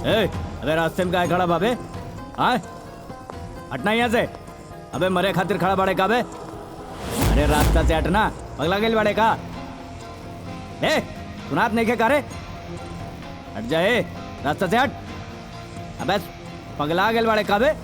अबे रास्ते में काय खड़ा बाबे? हाँ, हटना यहाँ से। अबे मरे खातिर खड़ा बड़े का बे? अरे रास्ता से हटना, पगला गेल बड़े का? सुनात नहीं के कारे? हट जाए, रास्ता से हट। अबे पगला गेल बड़े का बे?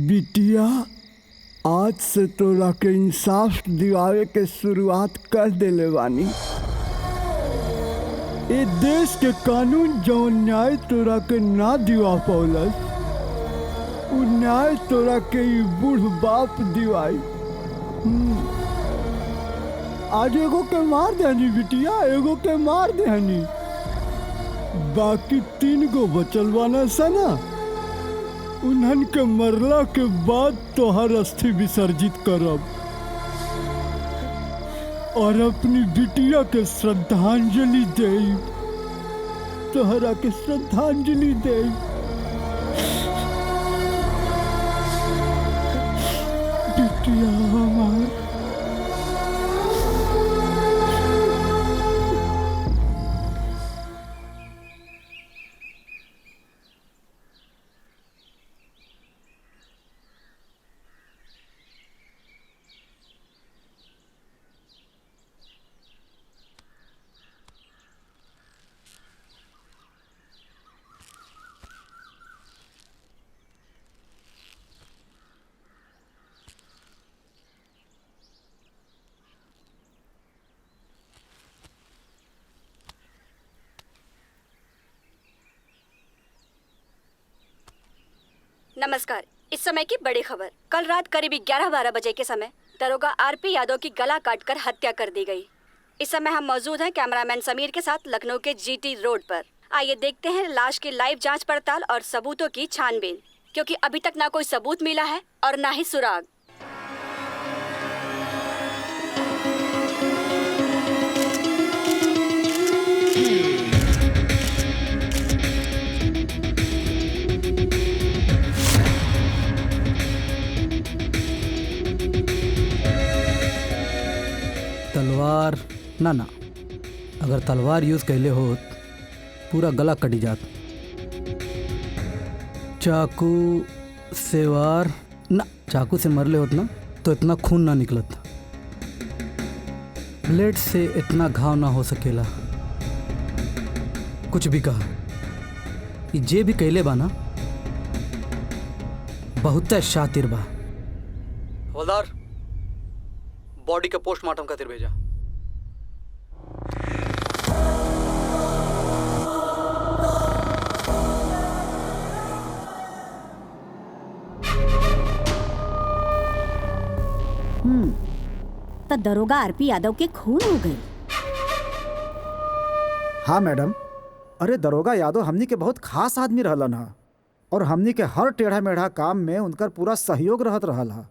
बिटिया, आज से तोरा के इंसाफ दिवावे के शुरुआत कर देले बानी। ए देश के कानून जौन न्याय तोरा के ना दिवा पौलस, उ न्याय तोरा के ई बूढ़ बाप दिवाई। आज एगो के मार देहनी बिटिया, एगो के मार देहनी, बाकी 3 गो बचल बाना सना। उन्हन के मरला के बाद तोहर अस्थि विसर्जित करब और अपनी बिटिया के श्रद्धांजलि देब, तोहरा के श्रद्धांजलि देब। बिटिया हमार, नमस्कार। इस समय की बड़ी खबर। कल रात करीब 11-12 बजे के समय दरोगा आरपी यादव की गला काटकर हत्या कर दी गई। इस समय हम मौजूद हैं कैमरामैन समीर के साथ लखनऊ के जीटी रोड पर। आइए देखते हैं लाश की लाइव जांच पड़ताल और सबूतों की छानबीन, क्योंकि अभी तक ना कोई सबूत मिला है और ना ही सुराग। तलवार ना अगर तलवार यूज कैले होत पूरा गला कटी जात। चाकू से वार ना, चाकू से मरले होत ना तो इतना खून ना निकलत। ब्लेड से इतना घाव ना हो सकेला। कुछ भी कहा, ये जे भी कैले बा ना बहुत शातिर बा। हवलदार, बॉडी का पोस्टमार्टम खातिर भेजा। तो दरोगा आरपी यादव के खून हो गई। हाँ मैडम, अरे दरोगा यादव हमनी के बहुत खास आदमी रहलन हा और हमनी के हर टेढ़ा मेढ़ा काम में उनकर पूरा सहयोग रहत रहल हा।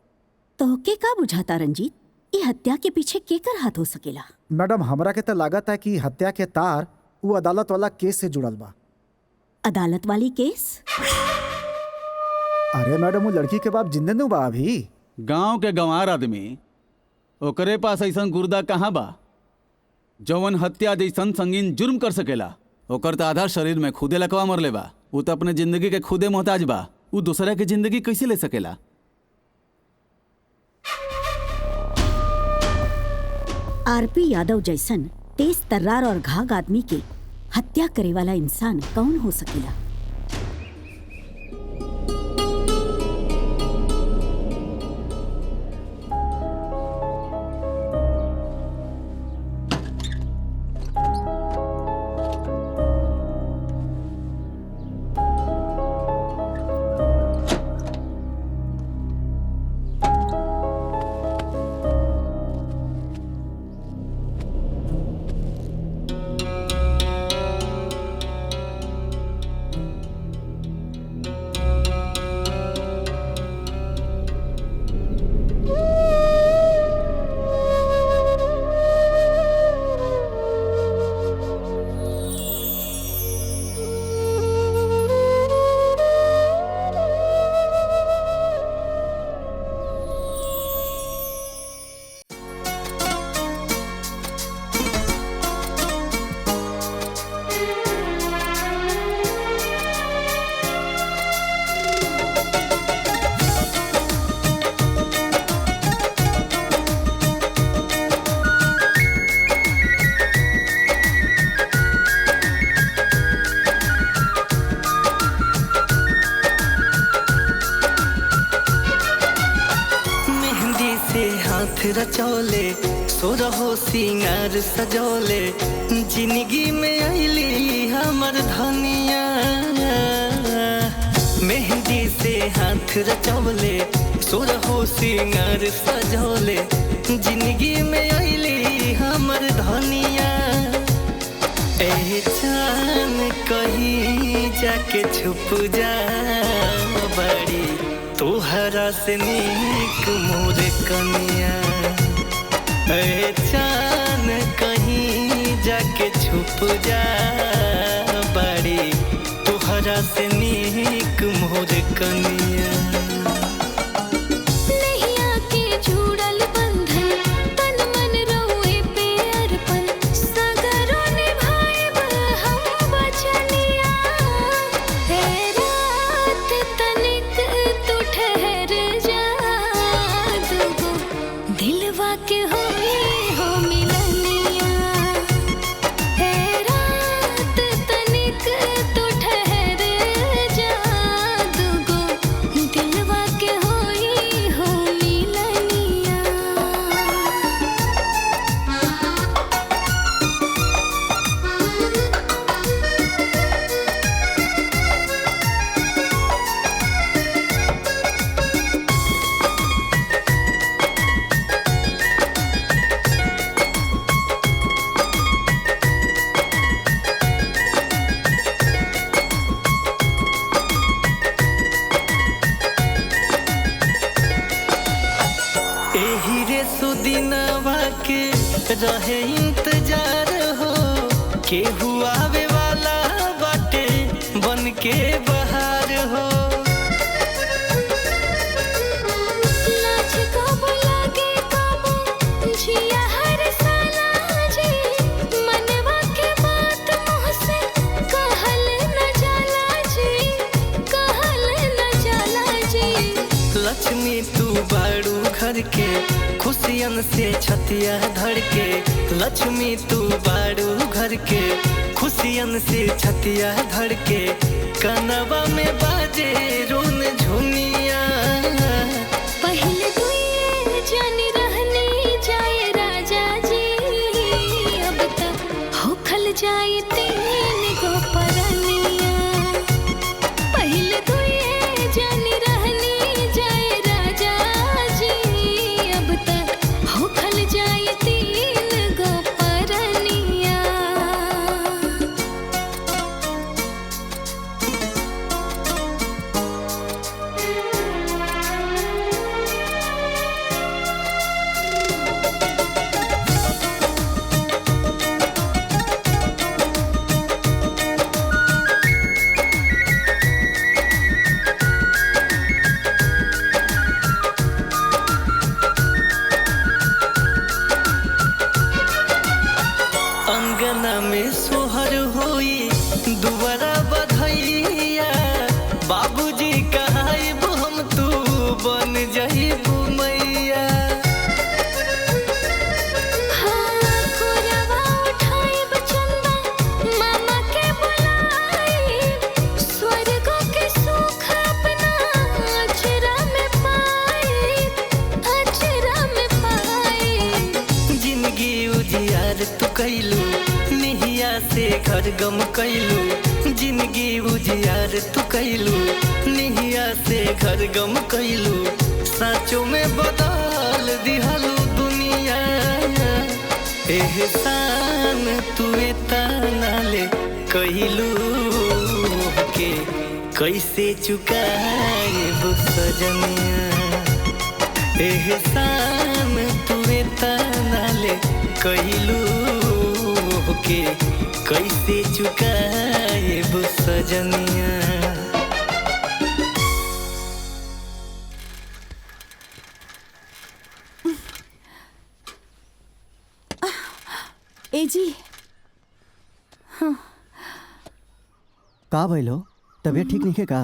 तो के का बुझाता रंजीत, ये हत्या के पीछे केकर हाथ हो सकेला? मैडम हमरा के तो लागत है कि हत्या के तार वो अदालत वाला केस से जुड़ल बा। अदालत वाली केस? अरे मैडम, वो लड़की के बाप जिंदे नु बा अभी। गांव के गंवार आदमी, ओकरे पास ऐसन गुर्दा कहाँ बा जवन हत्या जैसन संगीन जुर्म कर सकेला। ओकर तो आधा शरीर में खुदे लकवा मरले बा। वो तो अपने जिंदगी के खुदे मोहताज बा। वो दूसरा के जिंदगी कैसे ले सकेला? आरपी यादव जैसन तेज तर्रार और घाघ आदमी के हत्या करे वाला इंसान कौन हो सकेला? रचौले सोरहो सिंगार सजौले, जिंदगी में आईली हमर धनिया। मेहंदी से हाथ रचौले सोरहो सिंगार सजौले, जिंदगी में आईली हमर धनिया। ए जान कहीं जाके छुप जा बड़ी, तोहरा से नीक मोर कनिया। ए जान कहीं जाके छुप जा बड़ी, तोहरा से नीक मोर कनिया। दिल सुदिनवा के रहे इंतजार हो, केहू आवे वाला बाटे बन के बहार हो। लाज कबो लागे कबो जिया हर साला जी, मनवा के बात मुँह से कहल न जाला जी, कहल न जाला जी। लक्ष्मी तू बाड़ू घर के खुशियन से छतिया धर के, लक्ष्मी तू बाड़ू घर के खुशियन से छतिया धर के, कनवा में बाजे रोन झुनिया। पहले दुए जानी रहनी जाए राजा जी, अब तक होखल जाए तीन गो परनिया। पहले दुए जानी रहनी जाए राजा जी, अब तक होखल जाए तीन गो परनिया। अंगना में सोहर होई दुबारा बधैया, बाबूजी कहाइब हम तू बन जइबू मैया। हाँ, कोरवा उठाइब चंदा मामा के बुलाइब, स्वर्ग के सुख अपना अचरा में पाइब, अचरा में पाइब। जिंदगी उजियार तू कैलू, निहिया से घर गम कैलू। जिंदगी उजियार तू कैलू, निहिया से घर गम कैलू। साँचों में बदल दिहलू दुनिया। एहसान तू इतना ले कैलू के कैसे चुकाएब सजनिया। एहसान तू इतना ले कैलू के कैसे चुकाएब सजनिया। ए जी का भइलो? तबीयत ठीक नहीं है का?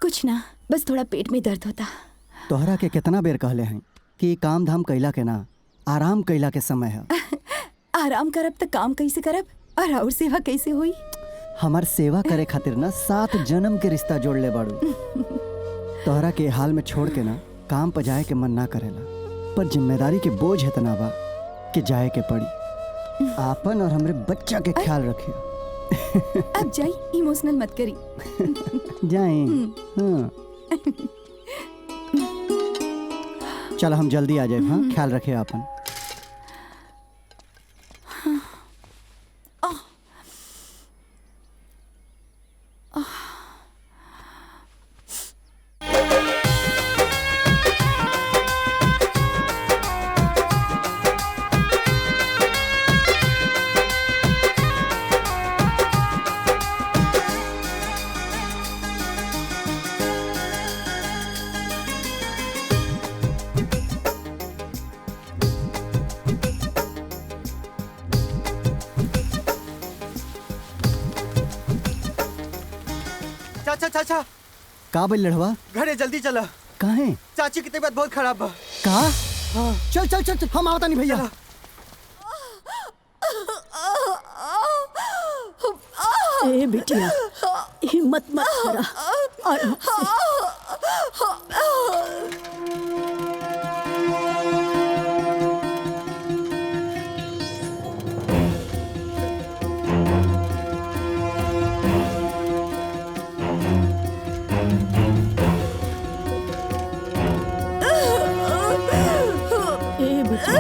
कुछ ना, बस थोड़ा पेट में दर्द होता। तोहरा के कितना बेर कहले हैं कि काम धाम कैला के ना, आराम कैला के समय है। आराम करब तो काम कैसे करब और और सेवा कैसे हुई? हमार सेवा करे खातिर ना 7 जन्म के रिश्ता जोड़ ले बाड़ू। तोहरा के हाल में छोड़ के ना काम पर जाए के मन ना करेला, पर जिम्मेदारी के बोझ इतना बा कि जाए के पड़ी। आपन और हमरे बच्चा के ख्याल रखियो। अब जाई, इमोशनल मत करी। जाए हाँ। चल हम जल्दी आ जाए। हाँ, ख्याल रखे आपन। चाचा चाचा, का बोल लड़वा? घरे जल्दी चला। काहे? चाची की तबीयत बहुत खराब बा। का? हाँ। चल चल चल चल, हम आवता नहीं भैया। ए बिटिया, हिम्मत मत करा, आराम से। ए बिटिया,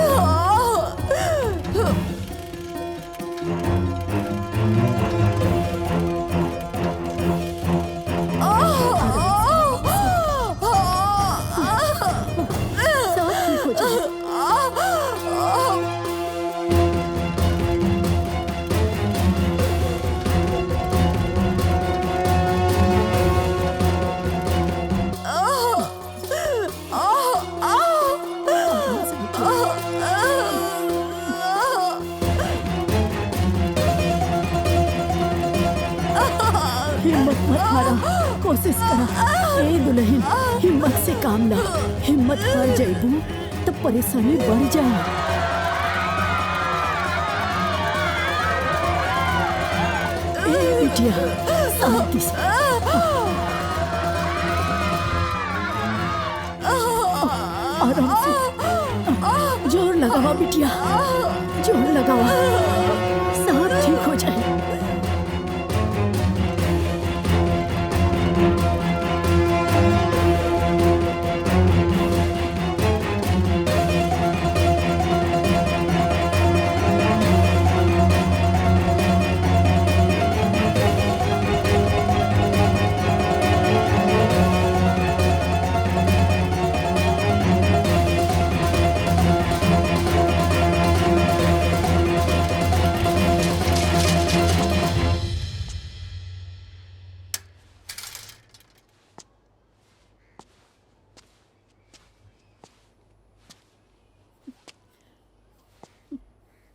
कोशिश करा। ए दुल्हन, हिम्मत से काम ला। हिम्मत हार जाइबू तो परेशानी बढ़ जाए। ए बिटिया, शांति से। आराम से। जोर लगावा बिटिया, जोर लगावा। सब ठीक हो जाए।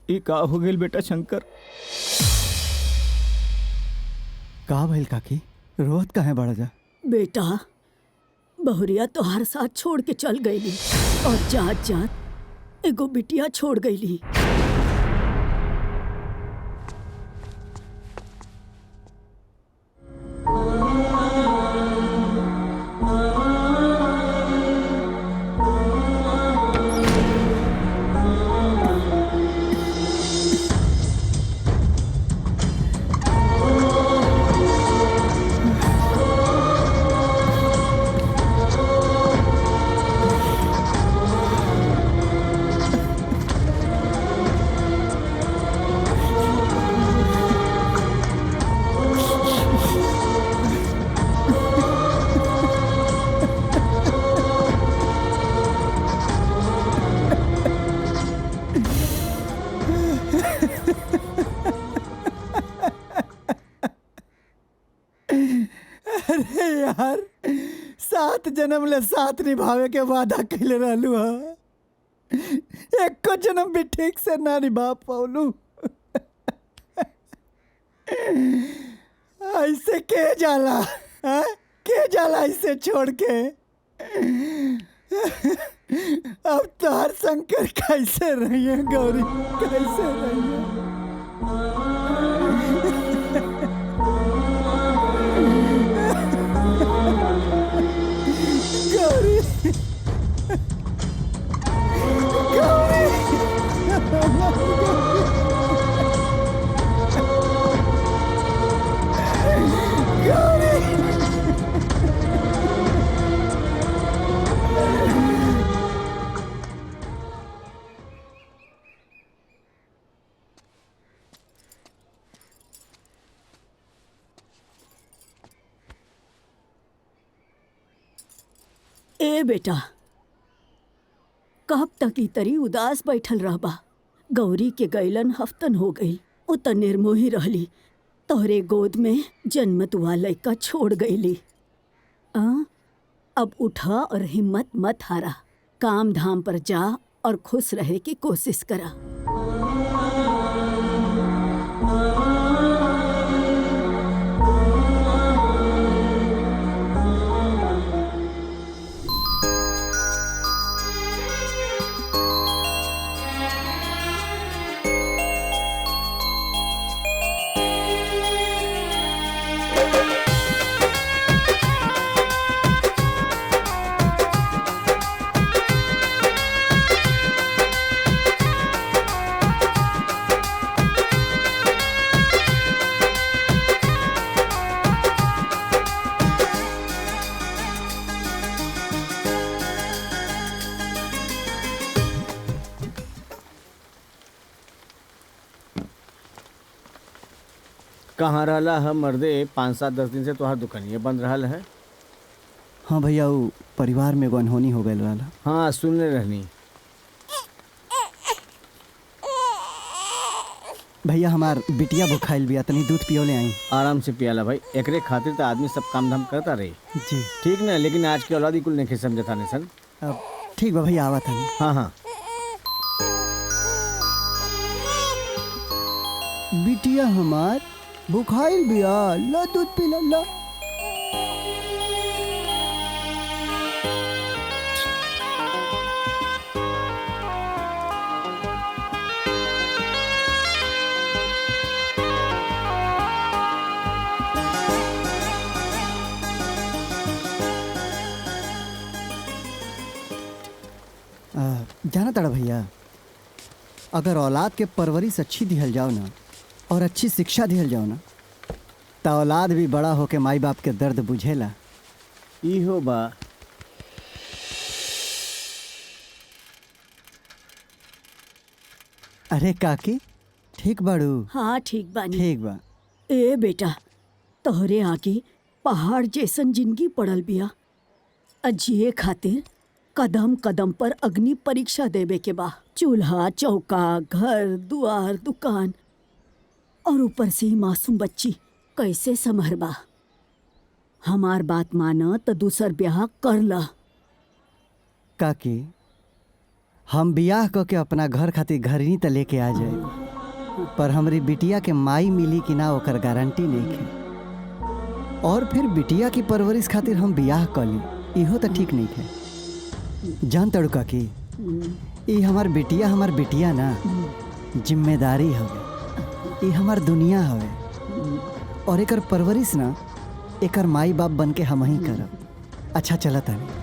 ई का हो गेल बेटा शंकर? का भइल काकी? रोत काहे बड़ा जा? बेटा, बहुरिया तोहार साथ छोड़ के चल गईली और जात जात एगो बिटिया छोड़ गईली। अरे यार, 7 जन्म ले साथ निभावे के वादा कैले रहलू हा। एको जन्म भी ठीक से ना निभा पाउलू। ऐसे के जाला? हाँ? के जाला ऐसे छोड़ के? अब तो हर शंकर कैसे रहिए गौरी, कैसे रहिए? गौरी, ए बेटा, कब तक ई तरी उदास बैठल रहबा? गौरी के गैलन हफ्तन हो गई। उ त निर्मोही रहली, तोहरे गोद में जन्मत हुआ लड़का छोड़ गईली। अब उठा और हिम्मत मत हारा। काम धाम पर जा और खुश रहे की कोशिश करा। कहाँ रहला हम मर्दे? 5-7-10 दिन से तोहार दुकानिया बंद रहल है। हाँ भैया, वो परिवार में अनहोनी हो गई वाला। हाँ, सुनने रहनी। भैया, हमार बिटिया बुखाइल बिया, तनी दूध पियो ले आई। आराम से पियाला भाई, एकरे खातिर तो आदमी सब काम धाम करता रही। जी ठीक ना, लेकिन आज के औलादी कुल नहीं समझता नहीं सन। अब ठीक बा भैया, आवा था। हाँ हाँ। बिटिया हमार बुखाइल बिया, ला दूध पिला ला। जाना तड़ा भैया, अगर औलाद के परवरिश अच्छी दिहल जाओ ना और अच्छी शिक्षा दिहल जाओ ना, तो औलाद भी बड़ा होके माई बाप के दर्द बुझेला। इहो बा। अरे काकी, ठीक बाड़ू? हाँ ठीक बानी। ठीक बा। ए बेटा, तोहरे आगे पहाड़ जैसन जिंदगी पड़ल बिया। जिए खातिर कदम कदम पर अग्नि परीक्षा देवे के बा। चूल्हा चौका, घर दुआर दुकान, और ऊपर से ही मासूम बच्ची कैसे संभरबा। हमार बात माना तो दूसर ब्याह कर ला। काकी, हम बियाह क के अपना घर खातिर घरनी त लेके आ जाए, पर हमरी बिटिया के माई मिली कि ना ओकर गारंटी नहीं है। और फिर बिटिया की परवरिश खातिर हम बियाह क ली, इहो तो ठीक नहीं है। जान तड़ू काकी, ई हमार बिटिया ना जिम्मेदारी हवे, ई हमार दुनिया हवे, और एकर परवरिश ना एकर माई बाप बन के हम ही करब। अच्छा चलत है।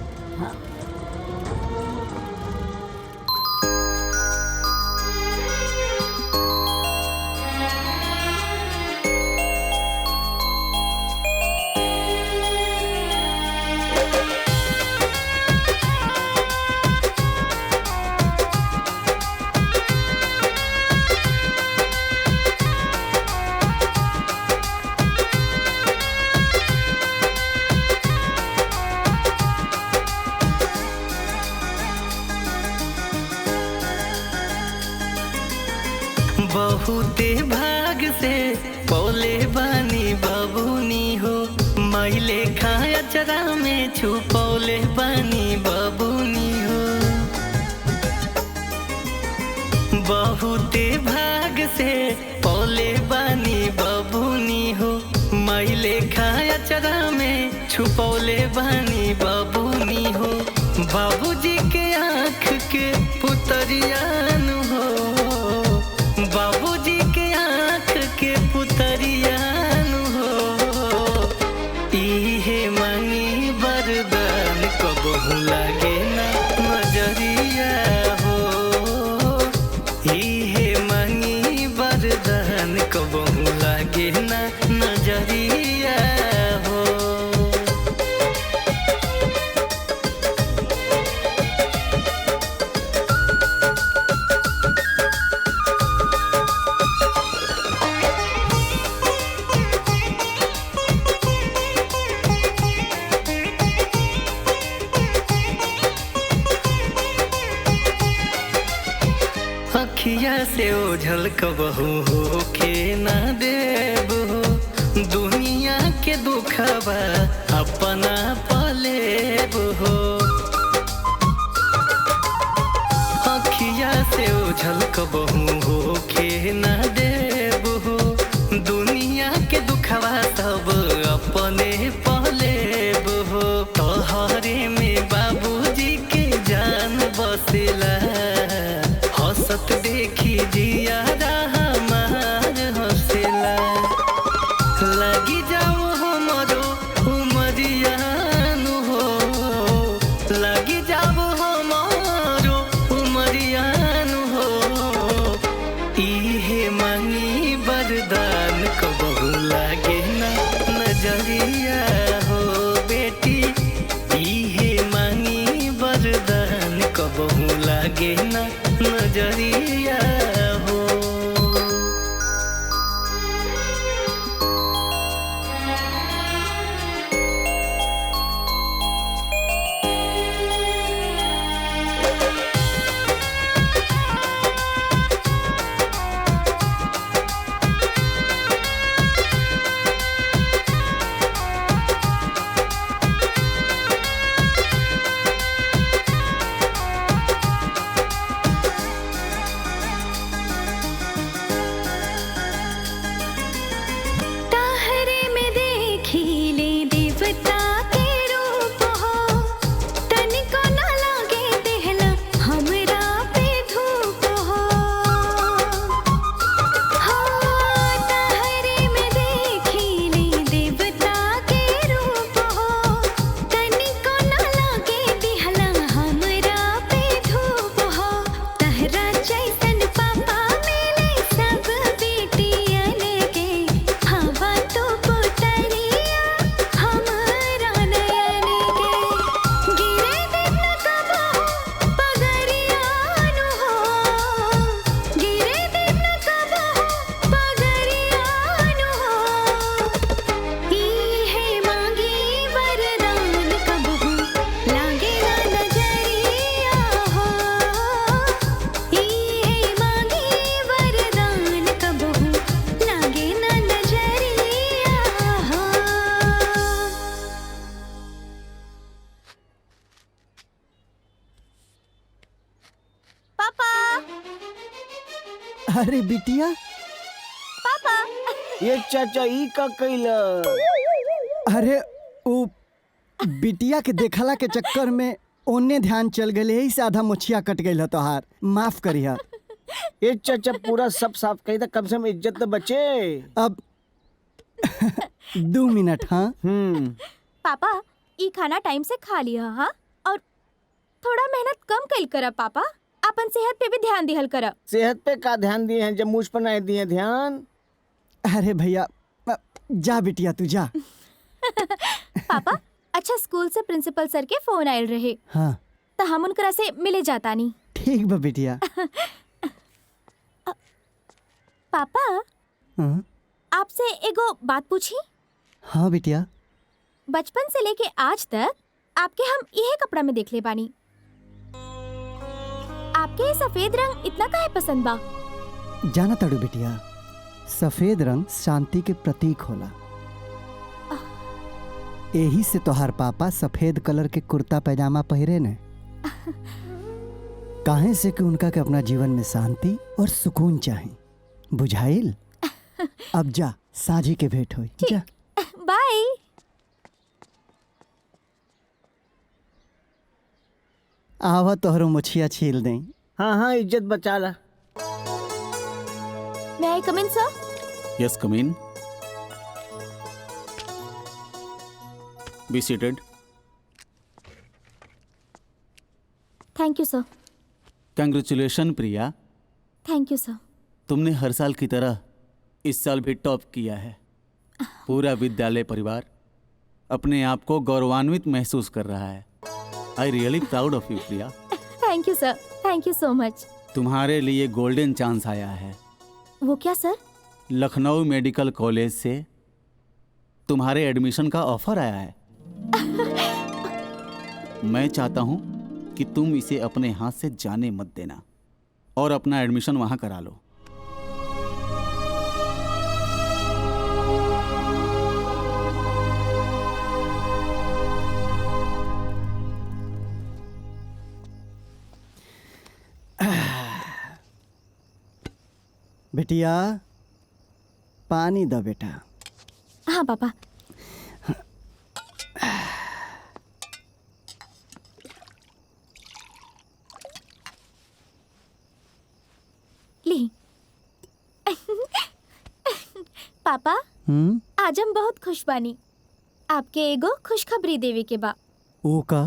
बहुते भाग से पौले बानी बाबूनी हो, मैले खाया चरा में छुपौले बानी बाबूनी हो। बहुते भाग से पौले बानी बाबूनी हो, मैले खाया चरा में छुपौले बानी बाबूनी हो। बाबूजी के आँख के पुतरियान हो, बाबूजी के आँख के पुतरियान हो। इहे मांगी वरदान कबहू लागे ना नजरिया हो। इहे मांगी वरदान कबहू लागे ना नजरिया हो। अखिया से ओझल कबहू हो के ना देब हो, दुनिया के दुखबा अपना पलेब हो। अखिया से ओझल कबहू हो के ना देब हो, दुनिया के दुखबा सब अपने पलेब हो। तोहरे में बाबूजी के जान बसेला, हंसत देखी जिया हमार हंसेला। लगी जाओ हमरो उमरियान हो, लगी जाओ हमारो उमरियान हो। इहे मांगी वरदान कबहू लागे ना नजरिया हो बेटी। इहे मांगी वरदान कबहू लागे ना नजरिया हो। अरे बिटिया, ये चाचा ई का कैला? अरे वो बिटिया के देखला के चक्कर में ओने ध्यान चल गए, यही से आधा मुछिया कट गई तोहार, माफ करिया। ये चाचा पूरा सब साफ कही था, कम से कम इज्जत तो बचे। अब 2 मिनट। हाँ पापा ई खाना टाइम से खा लिया। हाँ, और थोड़ा मेहनत कम कल करा पापा, अपन सेहत पे भी ध्यान दिहल करा। सेहत पे का ध्यान दिए हैं जब मुझ पर नहीं दिए ध्यान? अरे भैया जा बिटिया तू जा। पापा अच्छा, स्कूल से प्रिंसिपल सर के फोन आयल रहे। हाँ तो हम उनकरा से मिले जाता नहीं। ठीक बा बिटिया। पापा हाँ? आपसे एगो बात पूछी? हाँ बिटिया। बचपन से लेके आज तक आपके हम यही कपड़ा में देख ले बानी, आपके ये सफेद रंग इतना काहे पसंद बा? जाना तड़ू बिटिया, सफेद रंग शांति के प्रतीक होला। यही से तोहार पापा सफेद कलर के कुर्ता पैजामा पहरे ने, काहे से कि उनका के अपना जीवन में शांति और सुकून चाहिए। बुझाइल? अब जा, साझी के भेंट होई। जा बाय। आवा तोहरो मुछिया छील दें। हाँ हाँ, इज्जत बचा ला। May I come in, sir? Yes, come in. Be seated. Thank you, sir. Congratulations, Priya. Thank you, sir. तुमने हर साल की तरह इस साल भी टॉप किया है। पूरा विद्यालय परिवार अपने आप को गौरवान्वित महसूस कर रहा है। I really proud of you, Priya. Thank you, sir. Thank you so much. तुम्हारे लिए गोल्डन चांस आया है। वो क्या सर? लखनऊ मेडिकल कॉलेज से तुम्हारे एडमिशन का ऑफर आया है। मैं चाहता हूं कि तुम इसे अपने हाथ से जाने मत देना और अपना एडमिशन वहां करा लो। बिटिया पानी दो बेटा। हाँ पापा। ली। पापा आज हम बहुत खुश बानी, आपके एगो खुशखबरी देवे के बा। ओ का?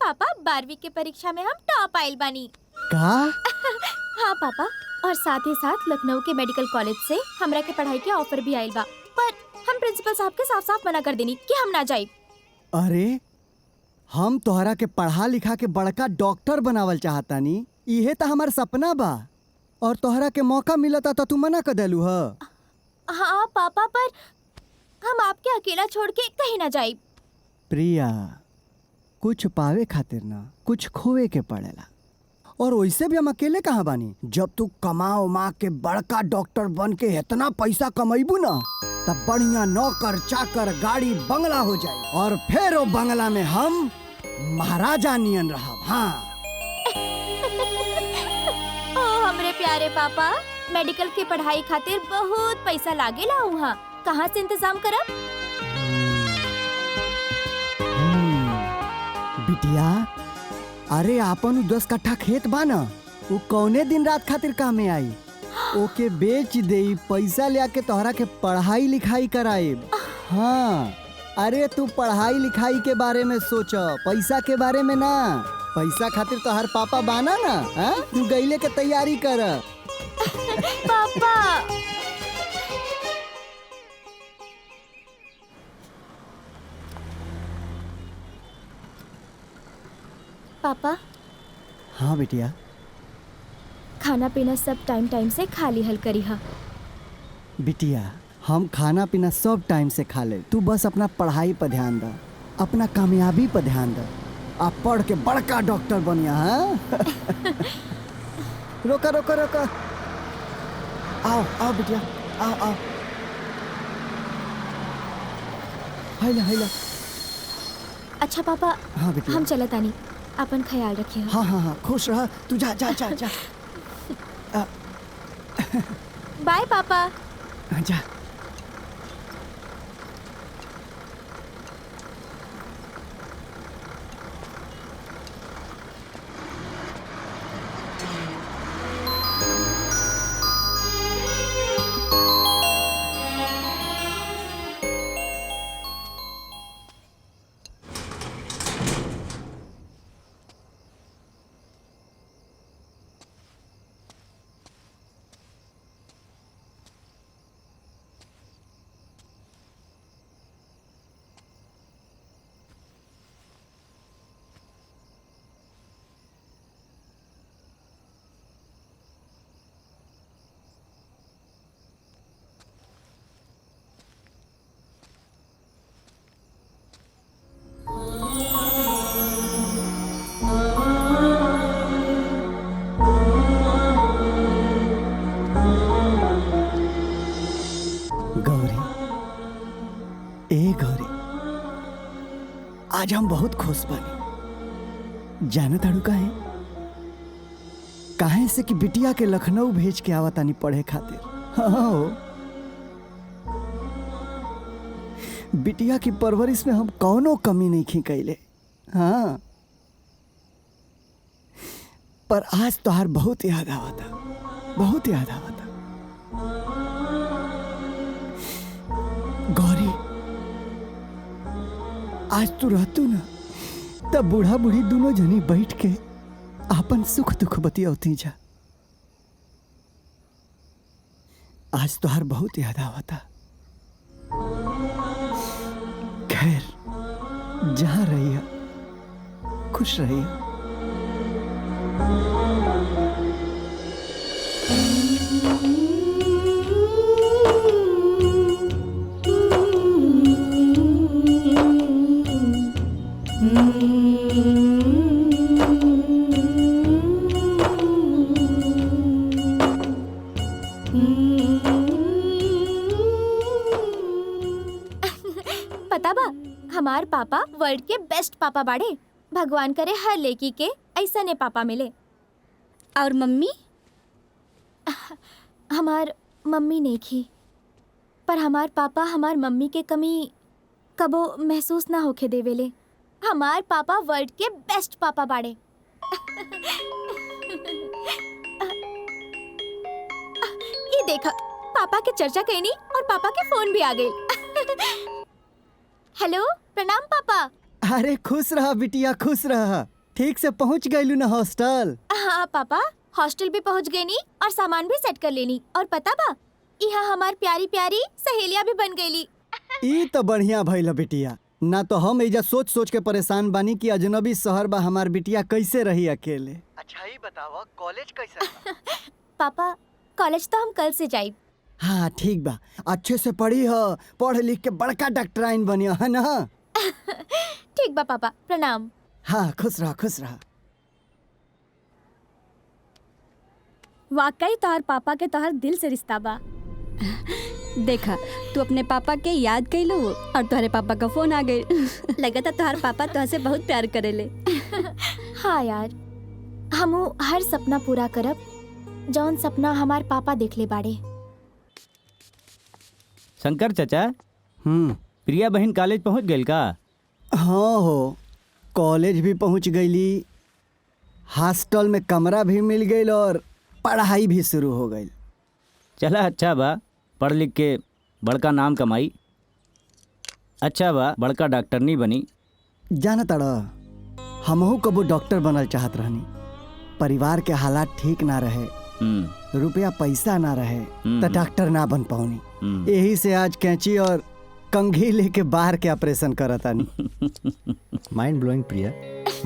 पापा 12वीं के परीक्षा में हम टॉप आइल बानी। का? हाँ पापा, और साथ ही साथ लखनऊ के मेडिकल कॉलेज से हमरा के पढ़ाई के ऑफर भी आइल बा, पर हम प्रिंसिपल साहब के साफ साफ मना कर देनी कि हम ना जाए। अरे हम तोहरा के पढ़ा लिखा के बड़का डॉक्टर बनावल चाहतानी, इहे तो हमार सपना बा, और तोहरा के मौका मिलता तो तू मना कर देलू ह। हाँ पापा, पर हम आपके अकेला छोड़ के कहीं ना जाए। प्रिया, कुछ पावे खातिर ना कुछ खोवे के पड़ेला, और वैसे भी हम अकेले कहाँ बानी। जब तू कमा उमा के बड़का डॉक्टर बन के इतना पैसा कमाइबू ना, तब बढ़िया नौकर चाकर गाड़ी बंगला हो जाए, और फिर वो बंगला में हम महाराजा नियन रहब। हाँ। ओ हमरे प्यारे पापा, मेडिकल के पढ़ाई खातिर बहुत पैसा लागेला वहाँ, कहाँ से इंतजाम करब? बिटिया, अरे आपन 10 कट्ठा खेत बा ना, वो कौने दिन रात खातिर काम में आई, ओके बेच दे, पैसा ले आके तोहरा के पढ़ाई लिखाई कराए। हाँ, अरे तू पढ़ाई लिखाई के बारे में सोच, पैसा के बारे में ना। पैसा खातिर तोहर पापा बाना ना। हाँ, तू गईले के तैयारी कर। पापा पापा। हाँ बिटिया। खाना पीना सब टाइम टाइम से खा ली हल करी हा। बिटिया, हम खाना पीना सब टाइम से खा ले, तू बस अपना पढ़ाई पर ध्यान दे, अपना कामयाबी पर ध्यान दे, आप पढ़ के बड़का डॉक्टर बनिया। हाँ? रोका रोका रोका, आओ आओ बिटिया, आओ आओ, हैला हैला। अच्छा पापा, हाँ बिटिया, हम चलत आनी, अपन ख्याल रखिए। हाँ हाँ हाँ, खुश रह, तू जा जा जा जा। बाय पापा। जा। आज हम बहुत खुश बानी। जाना ताड़ू काहे? काहे से कि बिटिया के लखनऊ भेज के आवतानी पढ़े खातिर। हाँ, बिटिया की परवरिश में हम कौनो कमी नहीं खी कैले। हाँ, पर आज तोहार बहुत याद आवता, बहुत याद आवता। गौरी, आज तू रहतू ना तब बूढ़ा बूढ़ी दोनों जनी बैठ के आपन सुख दुख बतियावती जा। आज तोहार बहुत याद आवता। खैर, जहां रहिया खुश रहिया। पता बा, हमार पापा वर्ल्ड के बेस्ट पापा बाड़े। भगवान करे हर लड़की के ऐसा ने पापा मिले। और मम्मी? हमार मम्मी नहीं थी, पर हमार पापा हमार मम्मी के कमी कबो महसूस ना होके देवेले। हमार पापा वर्ल्ड के बेस्ट पापा बाड़े। ये देखा, पापा के चर्चा कहनी और पापा के फोन भी आ गई। हेलो, प्रणाम पापा। अरे खुश रहा बिटिया, खुश रहा। ठीक से पहुंच गईलू ना हॉस्टल? हाँ पापा, हॉस्टल भी पहुंच गई नी और सामान भी सेट कर लेनी। और पता बा, यहाँ हमार प्यारी प्यारी सहेलियाँ भी बन गईली। ई तो बढ़िया भइल बिटिया। ना तो हम एजा सोच सोच के परेशान बानी कि अजनबी शहर बा हमार बिटिया कैसे रही अकेले। अच्छा ही बतावा, कॉलेज कैसे? पापा, कॉलेज तो हम कल से जाए। हाँ ठीक बा, अच्छे से पढ़ी हो, पढ़ लिख के बड़का डॉक्टराइन बनियो, है ना? ठीक बा पापा, प्रणाम। हाँ, खुश रहा, खुश रहा। वाकई तोहर पापा के तोहर दिल से रिश्ता बा। देखा, तू अपने पापा के याद कैलो और तुम्हारे पापा का फोन आ गई। लगता तुम्हारे पापा तुझसे बहुत प्यार करेले। हाँ यार, हमू हर सपना पूरा करब जौन सपना हमार पापा देख ले बाड़े। शंकर चाचा, प्रिया बहन कॉलेज पहुंच गई का? हाँ हो, कॉलेज भी पहुंच गईली, हॉस्टल में कमरा भी मिल गई और पढ़ाई भी शुरू हो गई। चला अच्छा बा, पढ़ लिख के बड़का नाम कमाई। अच्छा बा, बड़का डॉक्टर नहीं बनी। जाना तड़ा, हमहू कबो डॉक्टर बनल चाहत रहनी। परिवार के हालात ठीक ना रहे, रुपया पैसा ना रहे, तो डॉक्टर ना बन पाऊनी। यही से आज कैंची और कंघी लेके बाहर के ऑपरेशन करता नहीं। माइंड ब्लोइंग प्रिया,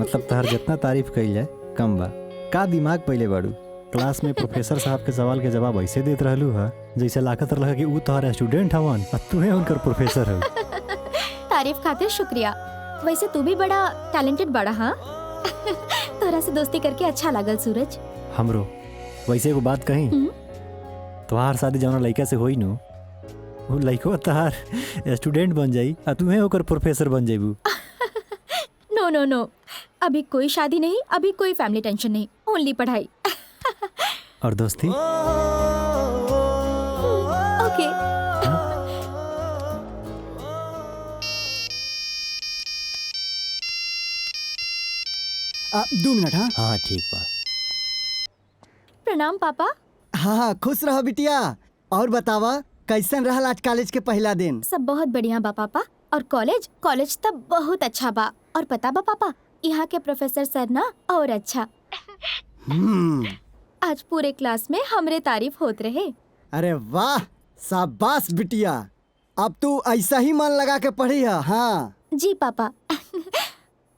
मतलब तहर जितना तारीफ कइल जाए कम बा। का दिमाग पहले बाड़ू। क्लास में प्रोफेसर साहब के सवाल के जवाब ऐसे देत रहलू है जैसे लागत रहा कि ऊ तोहरा स्टूडेंट हवन और तू उनकर प्रोफेसर हो। तारीफ खातिर शुक्रिया। वैसे तू भी बड़ा टैलेंटेड बड़ा। हाँ, तोरा से दोस्ती करके अच्छा लागल सूरज। हमरो वैसे एगो बात कही, तोहार शादी जौना लड़का से होई नु, वो लड़को तहार स्टूडेंट बन जाई और तुम्हें होकर प्रोफेसर बन जाइबू। नो नो नो, अभी कोई शादी नहीं, अभी कोई फैमिली टेंशन नहीं, ओनली पढ़ाई। और दोस्ती? ओके। दो मिनट। हाँ हाँ ठीक बा। प्रणाम पापा। हाँ हाँ, खुश रहो बिटिया। और बतावा कैसन रहल आज कॉलेज के पहला दिन? सब बहुत बढ़िया बा पापा। और कॉलेज तब बहुत अच्छा बा। और पता बा पापा, यहाँ के प्रोफेसर सर ना और अच्छा। आज पूरे क्लास में हमरे तारीफ होत रहे। अरे वाह, शाबाश बिटिया। अब तू ऐसा ही मन लगा के पढ़ी है। हाँ जी पापा।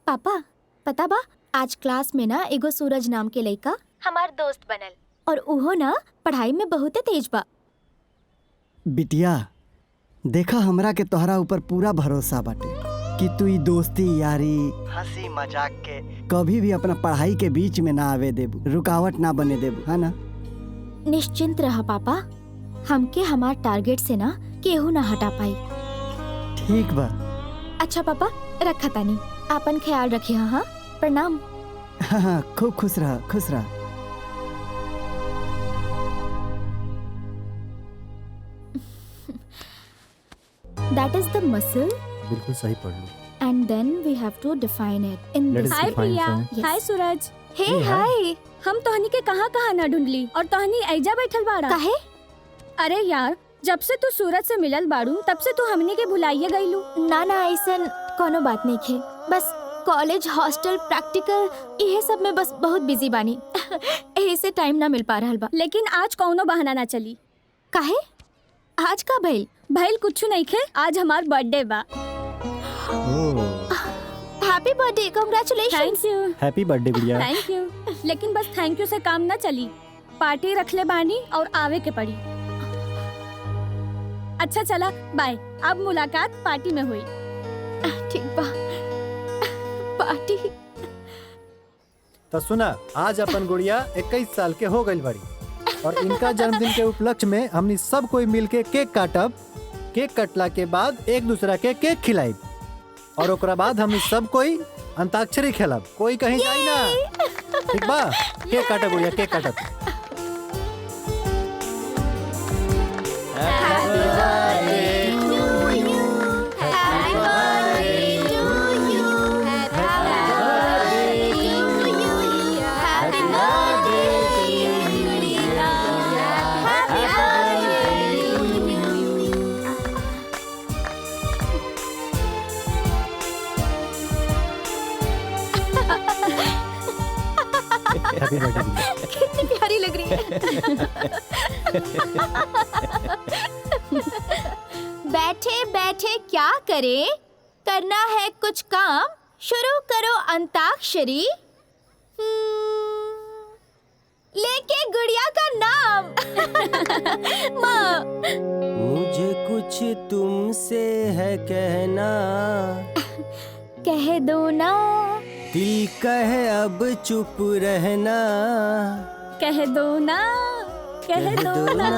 पापा पता बा, आज क्लास में ना एगो सूरज नाम के लड़का हमार दोस्त बनल और उहो ना पढ़ाई में बहुत तेज बा। बिटिया देखा, हमरा के तोहरा ऊपर पूरा भरोसा बाटे कि तू ई दोस्ती यारी हंसी मजाक के कभी भी अपना पढ़ाई के बीच में ना आवे देबू, रुकावट ना बने देबू, है ना? निश्चिंत रहा पापा, हमके हमार टारगेट से ना केहू ना हटा पाई। ठीक बा। अच्छा पापा, रखा तानी, आपन ख्याल रखिए। हाँ प्रणाम। हाँ हाँ, खूब खुश रहा, खुश रहा। That is the muscle. बिल्कुल सही पढ़ लो। And then we have to define it in Let this. us hi define Priya. some. Hi Suraj. Hey Hey, hi. hi. हम तोहनी के कहाँ ना ढूंढली और तोहनी ऐजा बैठल बाड़ा। काहे? अरे यार, जब से तू सूरज से मिलल बाड़ू तब से तू हमनी के भुलाइए गईलू। ना ना, ऐसन कोनो बात नहीं खे। बस कॉलेज, हॉस्टल, प्रैक्टिकल ये सब में बस बहुत बिजी बानी। यही से टाइम ना मिल पा रहल बा। लेकिन आज कौनो बहाना ना चली। काहे? आज का भइल? भइल कुछ नहीं खे, आज हमार बर्थडे बा। Happy birthday, congratulations. Thank you. Happy birthday Gudiya. Thank you. लेकिन बस थैंक यू से काम ना चली, पार्टी रखले बानी और आवे के पड़ी। अच्छा चला, बाय। अब मुलाकात पार्टी में हुई। ठीक बा। पार्टी। तो सुना, आज अपन गुड़िया 21 साल के हो गई बड़ी और इनका जन्मदिन के उपलक्ष्य में हमनी सब कोई मिल के केक काटब। केक कटला के बाद एक दूसरा के केक खिलाइब और ओकरा बाद हमनी सब कोई अंताक्षरी खेलब। कोई कहीं जाई ना, ठीक बा? केक काटब गुड़िया, केक काटब। हैप्पी बर्थडे गुड़िया। कितनी प्यारी लग रही है। बैठे बैठे क्या करें, करना है कुछ काम, शुरू करो अंताक्षरी। लेके गुड़िया का नाम। माँ, मुझे कुछ तुमसे है कहना, कह दो ना। दिल कहे अब चुप रहना, कह दो ना, कह दो ना।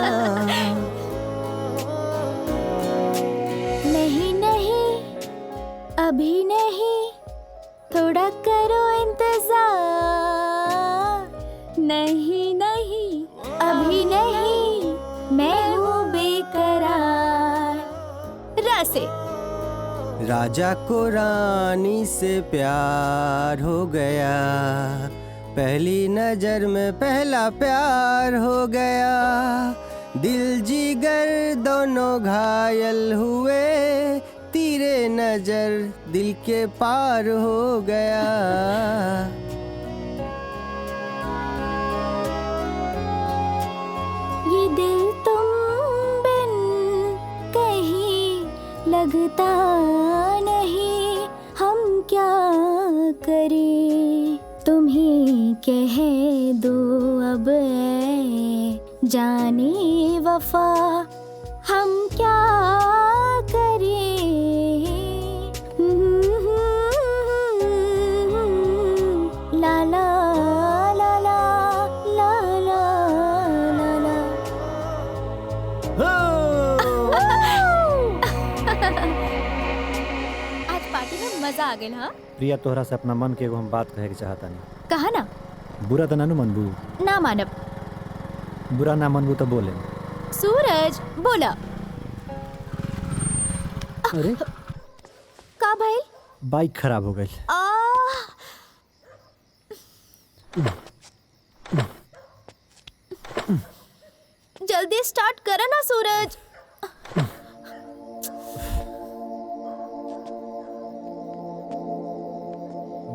नहीं नहीं, अभी नहीं, थोड़ा करो इंतजार। नहीं नहीं, अभी नहीं, मैं हूँ बेकरार। रसे राजा को रानी से प्यार हो गया, पहली नजर में पहला प्यार हो गया, दिल जिगर दोनों घायल हुए, तेरे नजर दिल के पार हो गया। ये दिल तुम बिन कहीं लगता नहीं, हम क्या करें, तुम ही कह दो अब ऐ जाने वफा, हम क्या करें। ला ला ला ला ला ला ला ला। आज पार्टी में मजा आ गया। हाँ प्रिया, तोहरा से अपना मन के एगो हम बात कहे के चाहता नहीं। कहा ना। बुरा तो नानू मनबू? ना मानब। बुरा ना मनबू तो बोले। सूरज बोला। अरे का भाई? बाइक खराब हो गई। जल्दी स्टार्ट करो ना सूरज।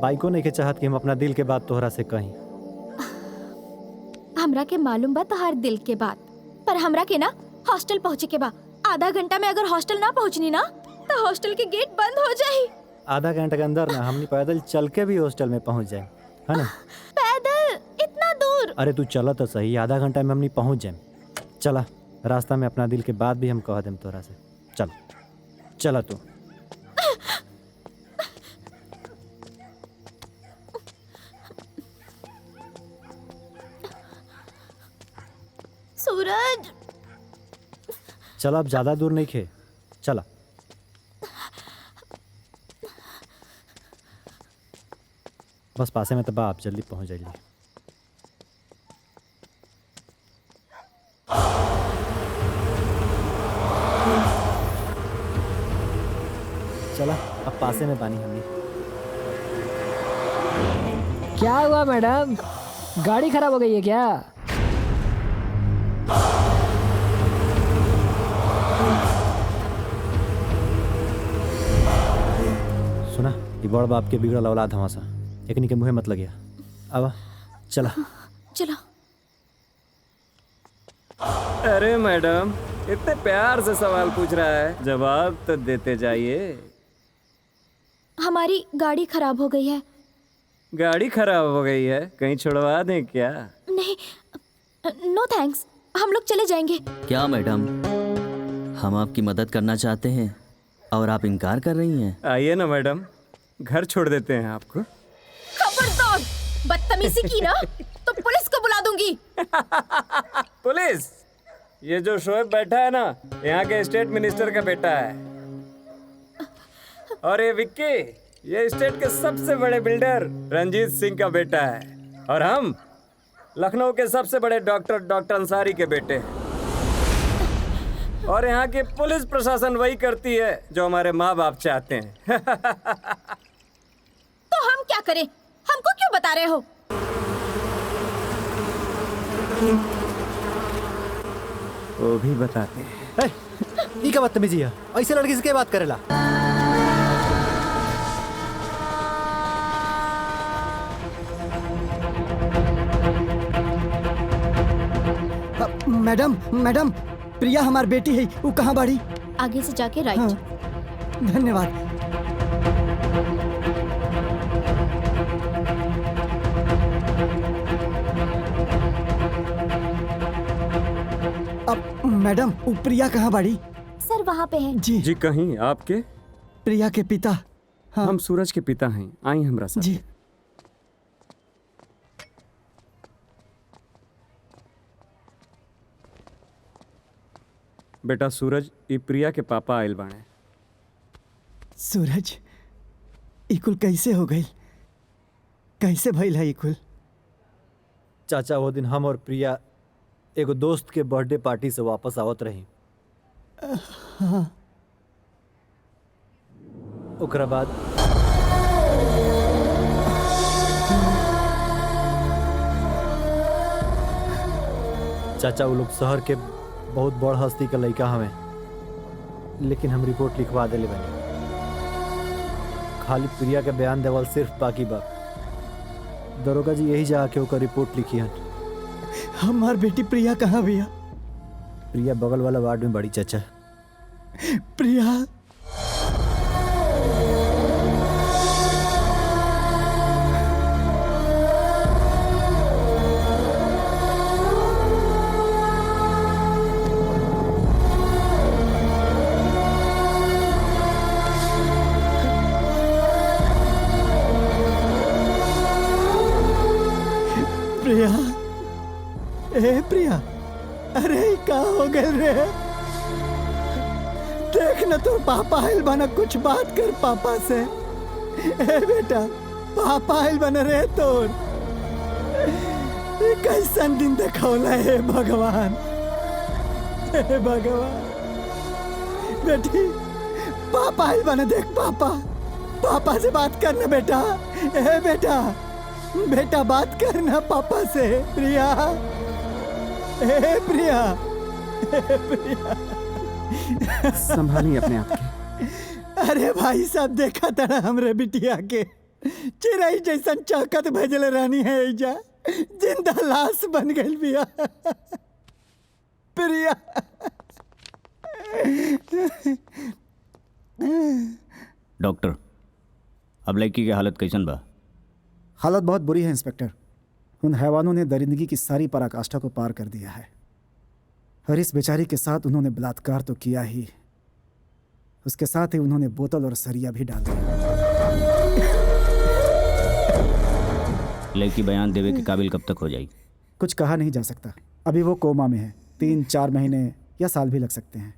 बाइको नहीं के चाहत कि हम अपना दिल के बात तोहरा से कहीं। हमरा के मालूम बा तोहार दिल के बात, पर हमरा के ना हॉस्टल पहुँचे के बा। आधा घंटा में अगर हॉस्टल ना पहुँचनी ना तो हॉस्टल के गेट बंद हो जाए। आधा घंटे के अंदर ना हमनी पैदल चल के भी हॉस्टल में पहुंच जाए, है ना? पैदल इतना दूर? अरे तू चला तो सही, आधा घंटा में हमनी पहुंच जाए। चला, रास्ता में अपना दिल के बात भी हम कह देम तोरा से। चल चला तू। सूरज चल, अब ज्यादा दूर नहीं खे, चला। बस पासे में तबा, आप जल्दी पहुंच जाइए। चला, अब पासे में पानी हमने। क्या हुआ मैडम, गाड़ी खराब हो गई है क्या? सुना, ये बड़ बाप के बिगड़ल औलाद हमासा, एकनी के मुँहे मत लगिया। अब चला। चलो। अरे मैडम, इतने प्यार से सवाल पूछ रहा है, जवाब तो देते जाइए। हमारी गाड़ी खराब हो गई है। गाड़ी खराब हो गई है, कहीं छुड़वा दें क्या? नहीं, नो थैंक्स, हम लोग चले जाएंगे। क्या मैडम, हम आपकी मदद करना चाहते हैं और आप इनकार कर रही हैं? आइए ना मैडम, घर छोड़ देते हैं आपको। खबरदार, बदतमीजी की ना तो पुलिस को बुला दूंगी। पुलिस? ये जो शोएब बैठा है ना, यहाँ के स्टेट मिनिस्टर का बेटा है। और ये विक्की, ये स्टेट के सबसे बड़े बिल्डर रंजीत सिंह का बेटा है। और हम लखनऊ के सबसे बड़े डॉक्टर अंसारी के बेटे हैं। और यहाँ की पुलिस प्रशासन वही करती है जो हमारे माँ बाप चाहते हैं। तो हम क्या करें? हमको क्यों बता रहे हो? वो भी बताते हैं। ये क्या बदतमीजी है? ऐसे लड़की से क्या बात करेला? मैडम, मैडम, प्रिया हमार बेटी है, वो कहाँ बाड़ी? आगे से जाके राइट। हाँ, धन्यवाद। अब मैडम, वो प्रिया कहाँ बाड़ी? सर वहाँ पे है। जी कहीं आपके? प्रिया के पिता। हाँ। हम सूरज के पिता हैं, आई हमरा साथ। जी। बेटा सूरज, ये प्रिया के पापा आयल बाणे। सूरज, इकुल कैसे हो गई? कैसे भइल है इकुल? चाचा, वो दिन हम और प्रिया एगो दोस्त के बर्थडे पार्टी से वापस आवत रही। हाँ। ओकरा बाद चाचा, वो लोग शहर के बहुत बड़ हस्ती का लड़का हमें, लेकिन हम रिपोर्ट लिखवा देले बने। खाली प्रिया के बयान देवल सिर्फ बाकी बा। दरोगा जी यही जाके ओकर रिपोर्ट लिखी हन। हमार बेटी प्रिया कहाँ भैया? प्रिया बगल वाला वार्ड में बड़ी चाचा। प्रिया? प्रिया, ए प्रिया, अरे का हो गए रे? देख न तो पापा आइल बना, कुछ बात कर पापा से। ए बेटा, पापा आइल बना रे तोर। ये कैसन दिन देखौला है भगवान, हे भगवान। बेटी पापा आइल बने, देख पापा, पापा से बात करना बेटा। हे बेटा, बेटा बात करना पापा से। प्रिया, हे प्रिया, हे प्रिया, संभालिए अपने आप के। अरे भाई साहब देखा था हमरे बिटिया के चिड़ै जैसन चौकत भेजल रहनी है, एजा जिंदा लाश बन गई बिया। प्रिया डॉक्टर, अब लड़की की हालत कैसन बा? हालत बहुत बुरी है इंस्पेक्टर। उन हैवानों ने दरिंदगी की सारी पराकाष्ठा को पार कर दिया है, और इस बेचारी के साथ उन्होंने बलात्कार तो किया ही, उसके साथ ही उन्होंने बोतल और सरिया भी डाल दिया। लड़की बयान देवे के काबिल कब तक हो जाएगी? कुछ कहा नहीं जा सकता, अभी वो कोमा में है। 3-4 महीने या साल भी लग सकते हैं।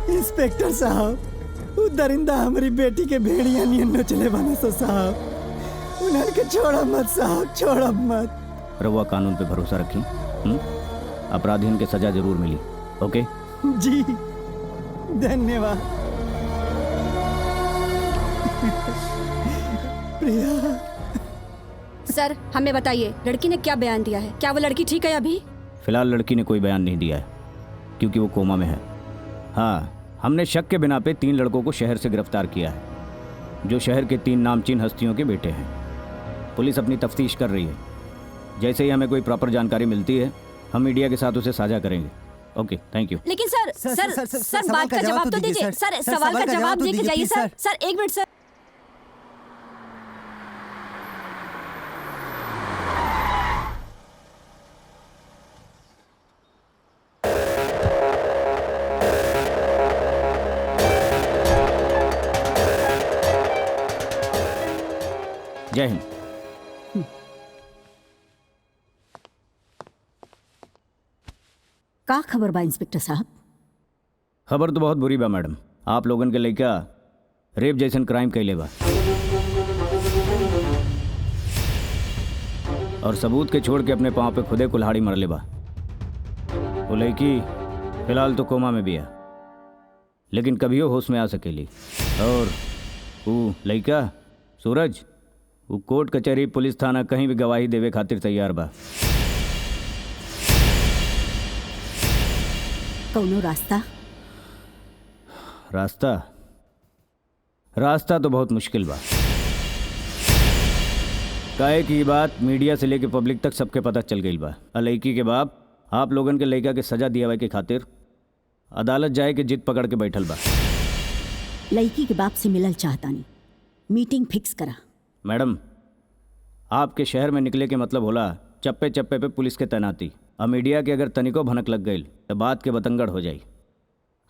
इंस्पेक्टर साहब, वो दरिंदा हमारी बेटी के भेड़िया नियन न चले बने सो साहब, उन्हें के छोड़ा मत साहब, छोड़ा मत। रउआ कानून पे भरोसा रखी, अपराधियों के सजा जरूर मिली। ओके जी, धन्यवाद। प्रिया। सर हमें बताइए, लड़की ने क्या बयान दिया है? क्या वो लड़की ठीक है अभी? फिलहाल लड़की ने कोई बयान नहीं दिया है क्योंकि वो कोमा में है। हाँ, हमने शक के बिना पे 3 लड़कों को शहर से गिरफ्तार किया है, जो शहर के 3 नामचीन हस्तियों के बेटे हैं। पुलिस अपनी तफ्तीश कर रही है। जैसे ही हमें कोई प्रॉपर जानकारी मिलती है, हम मीडिया के साथ उसे साझा करेंगे। ओके, थैंक यू। लेकिन सर बात का जवाब तो दीजिए। सर सवाल का जवाब देके जाइए। सर 1 मिनट सर। जय हिंद। का खबर बा इंस्पेक्टर साहब? खबर तो बहुत बुरी बा मैडम। आप लोगन के लइका रेप जैसन क्राइम कैले बा, और सबूत के छोड़ के अपने पाँव पे खुदे कुल्हाड़ी मरले बा। वो लड़की फिलहाल तो कोमा में भी है, लेकिन कभी वो होश में आ सकेली। और वो लड़का सूरज, वो कोर्ट कचहरी पुलिस थाना कहीं भी गवाही देवे खातिर तैयार बा। कौनो रास्ता? रास्ता तो बहुत मुश्किल बा। काहे की बात मीडिया से लेके पब्लिक तक सबके पता चल गई बा। लड़की के बाप आप लोगन के लड़का के सजा दियावे के खातिर अदालत जाए के जिद पकड़ के बैठल बा। लड़की के बाप से मिलल चाहतानी, मीटिंग फिक्स करा। मैडम, आपके शहर में निकले के मतलब होला चप्पे चप्पे पे पुलिस के तैनाती। और मीडिया के अगर तनिको भनक लग गई तो बात के बतंगड़ हो जाई।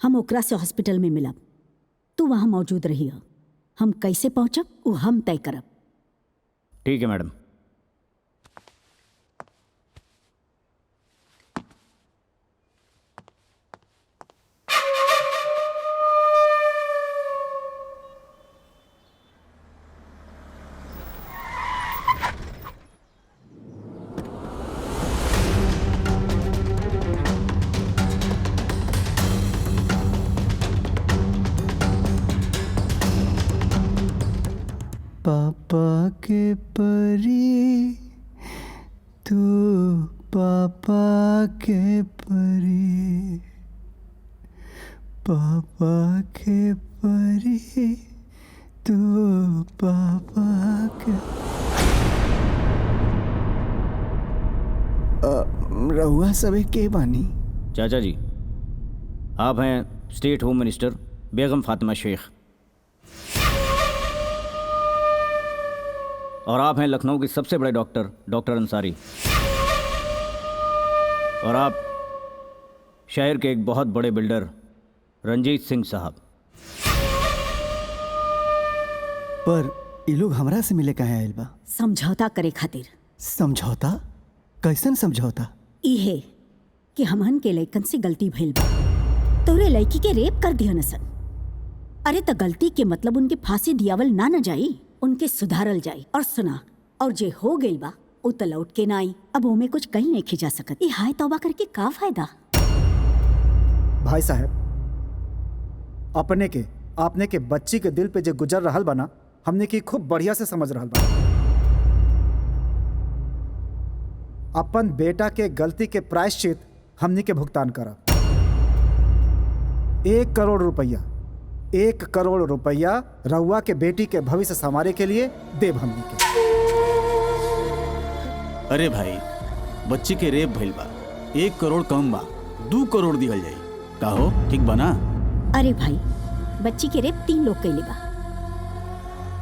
हम ओकरा से हॉस्पिटल में मिलब, तू वहाँ मौजूद रही। हम कैसे पहुँचब वो हम तय करब। ठीक है मैडम। पापा के परी तू, पापा के परी, पापा के परी तू, पापा के। रहुआ सबे के बानी? चाचा जी, आप हैं स्टेट होम मिनिस्टर बेगम फातिमा शेख, और आप हैं लखनऊ के सबसे बड़े डॉक्टर अंसारी, और आप शहर के एक बहुत बड़े बिल्डर रंजीत सिंह साहब। पर ये लोग हमरा से मिले कहे आइल बा? समझौता करे खातिर। समझौता? कैसन समझौता? इहे कि हमहन के लइकन से गलती भइल बा, तोरे लड़की के रेप कर दिया नसन। अरे तो गलती के मतलब उनके फांसी दियावल ना जाई। उनके सुधारल जाई। और सुना, और जे हो गइल बा उ त लौट के ना आई। अब ओमे कुछ कहीं नहीं खिजा सकत। ई हाय तौबा करके का फायदा? भाई साहब, आपने के बच्ची के दिल पे जो गुजर रहल बा ना, हमने की खूब बढ़िया से समझ रहल बा। अपन बेटा के गलती के प्रायश्चित हमने के भुगतान करा। 1 करोड़ रुपया 1 करोड़ रुपया रउआ के बेटी के भविष्य संवारे के लिए देव हमने के। अरे भाई, बच्ची के रेप भइल बा, 1 करोड़ कम बा, 2 करोड़ दिहल जाई। का हो, ठीक बा ना? अरे भाई, बच्ची के रेप 3 लोग कैले बा,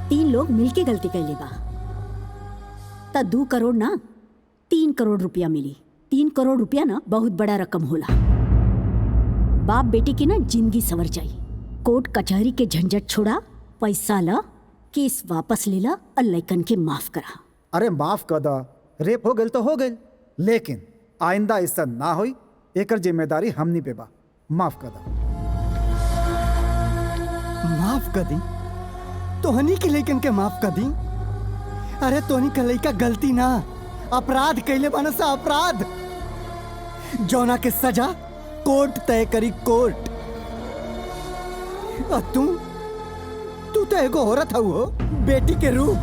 3 लोग मिलके गलती कैले बा, त 2 करोड़ ना 3 करोड़ रुपया मिली। 3 करोड़ रुपया ना बहुत बड़ा रकम होला। बाप बेटी की ना जिंदगी संवर जाई। कोर्ट कचहरी के झंझट छोड़ा, पैसा ला, केस वापस ले ला और लइकन के माफ करा। अरे माफ कर दा, रेप हो गई तो हो गई, लेकिन आइंदा ऐसा ना होई, एकर जिम्मेदारी हमनी पे बा। माफ कर दा। माफ कर दी? तोहनी के लइकन के माफ कर दी? अरे तोहनी के लइका गलती ना, अपराध कैले बाना सा, अपराध जौना के सजा कोर्ट तय करी, कोर्ट। और तू तो एगो औरत हो, बेटी के रूप।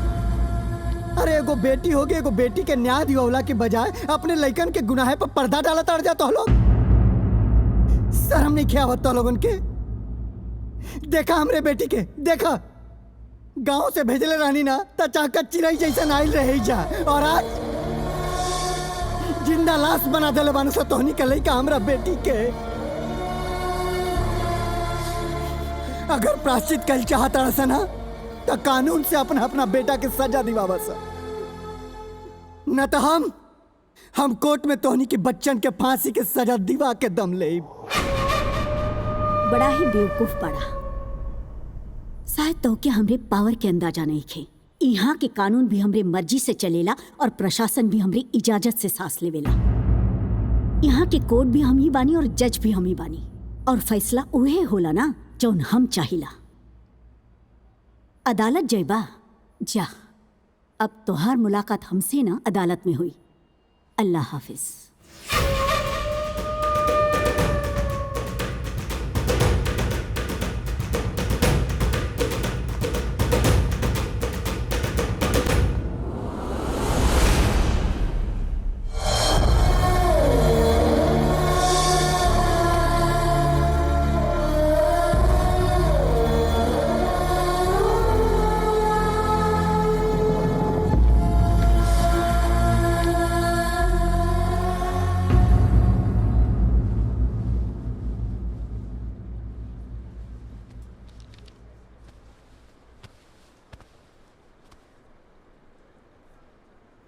अरे एगो बेटी होगी, एगो बेटी के न्याय दिवला के बजाय अपने लइकन के गुनाहे पर पर्दा डाला तड़ जाता हो लोग। शर्म नहीं किया होता लोगन के? देखा हमरे बेटी के, देखा गांव से भेजले रहनी ना त चाकत चिड़ै जैसा नाइल रहे जा, और आज जिंदा लाश बना देले बान सा तोहनी के लइका हमरा बेटी के। अगर प्राश्चित कल चाहता रहा ना तो कानून से अपना बेटा के सजा दिवावा सा, न तो हम कोर्ट में तोहनी के बच्चन के फांसी के सजा दिवा के दम ले। बड़ा ही बेवकूफ पड़ा। शायद तो के हमरे पावर के अंदाजा नहीं खे। यहाँ के कानून भी हमरे मर्जी से चलेला और प्रशासन भी हमरे इजाजत से सांस लेवेला। यहाँ के कोर्ट भी हम ही बानी और जज भी हम ही बानी, और फैसला उहे होला ना जौन हम चाहिला। अदालत जयबा जा, अब तोहार मुलाकात हमसे ना अदालत में हुई। अल्लाह हाफिज।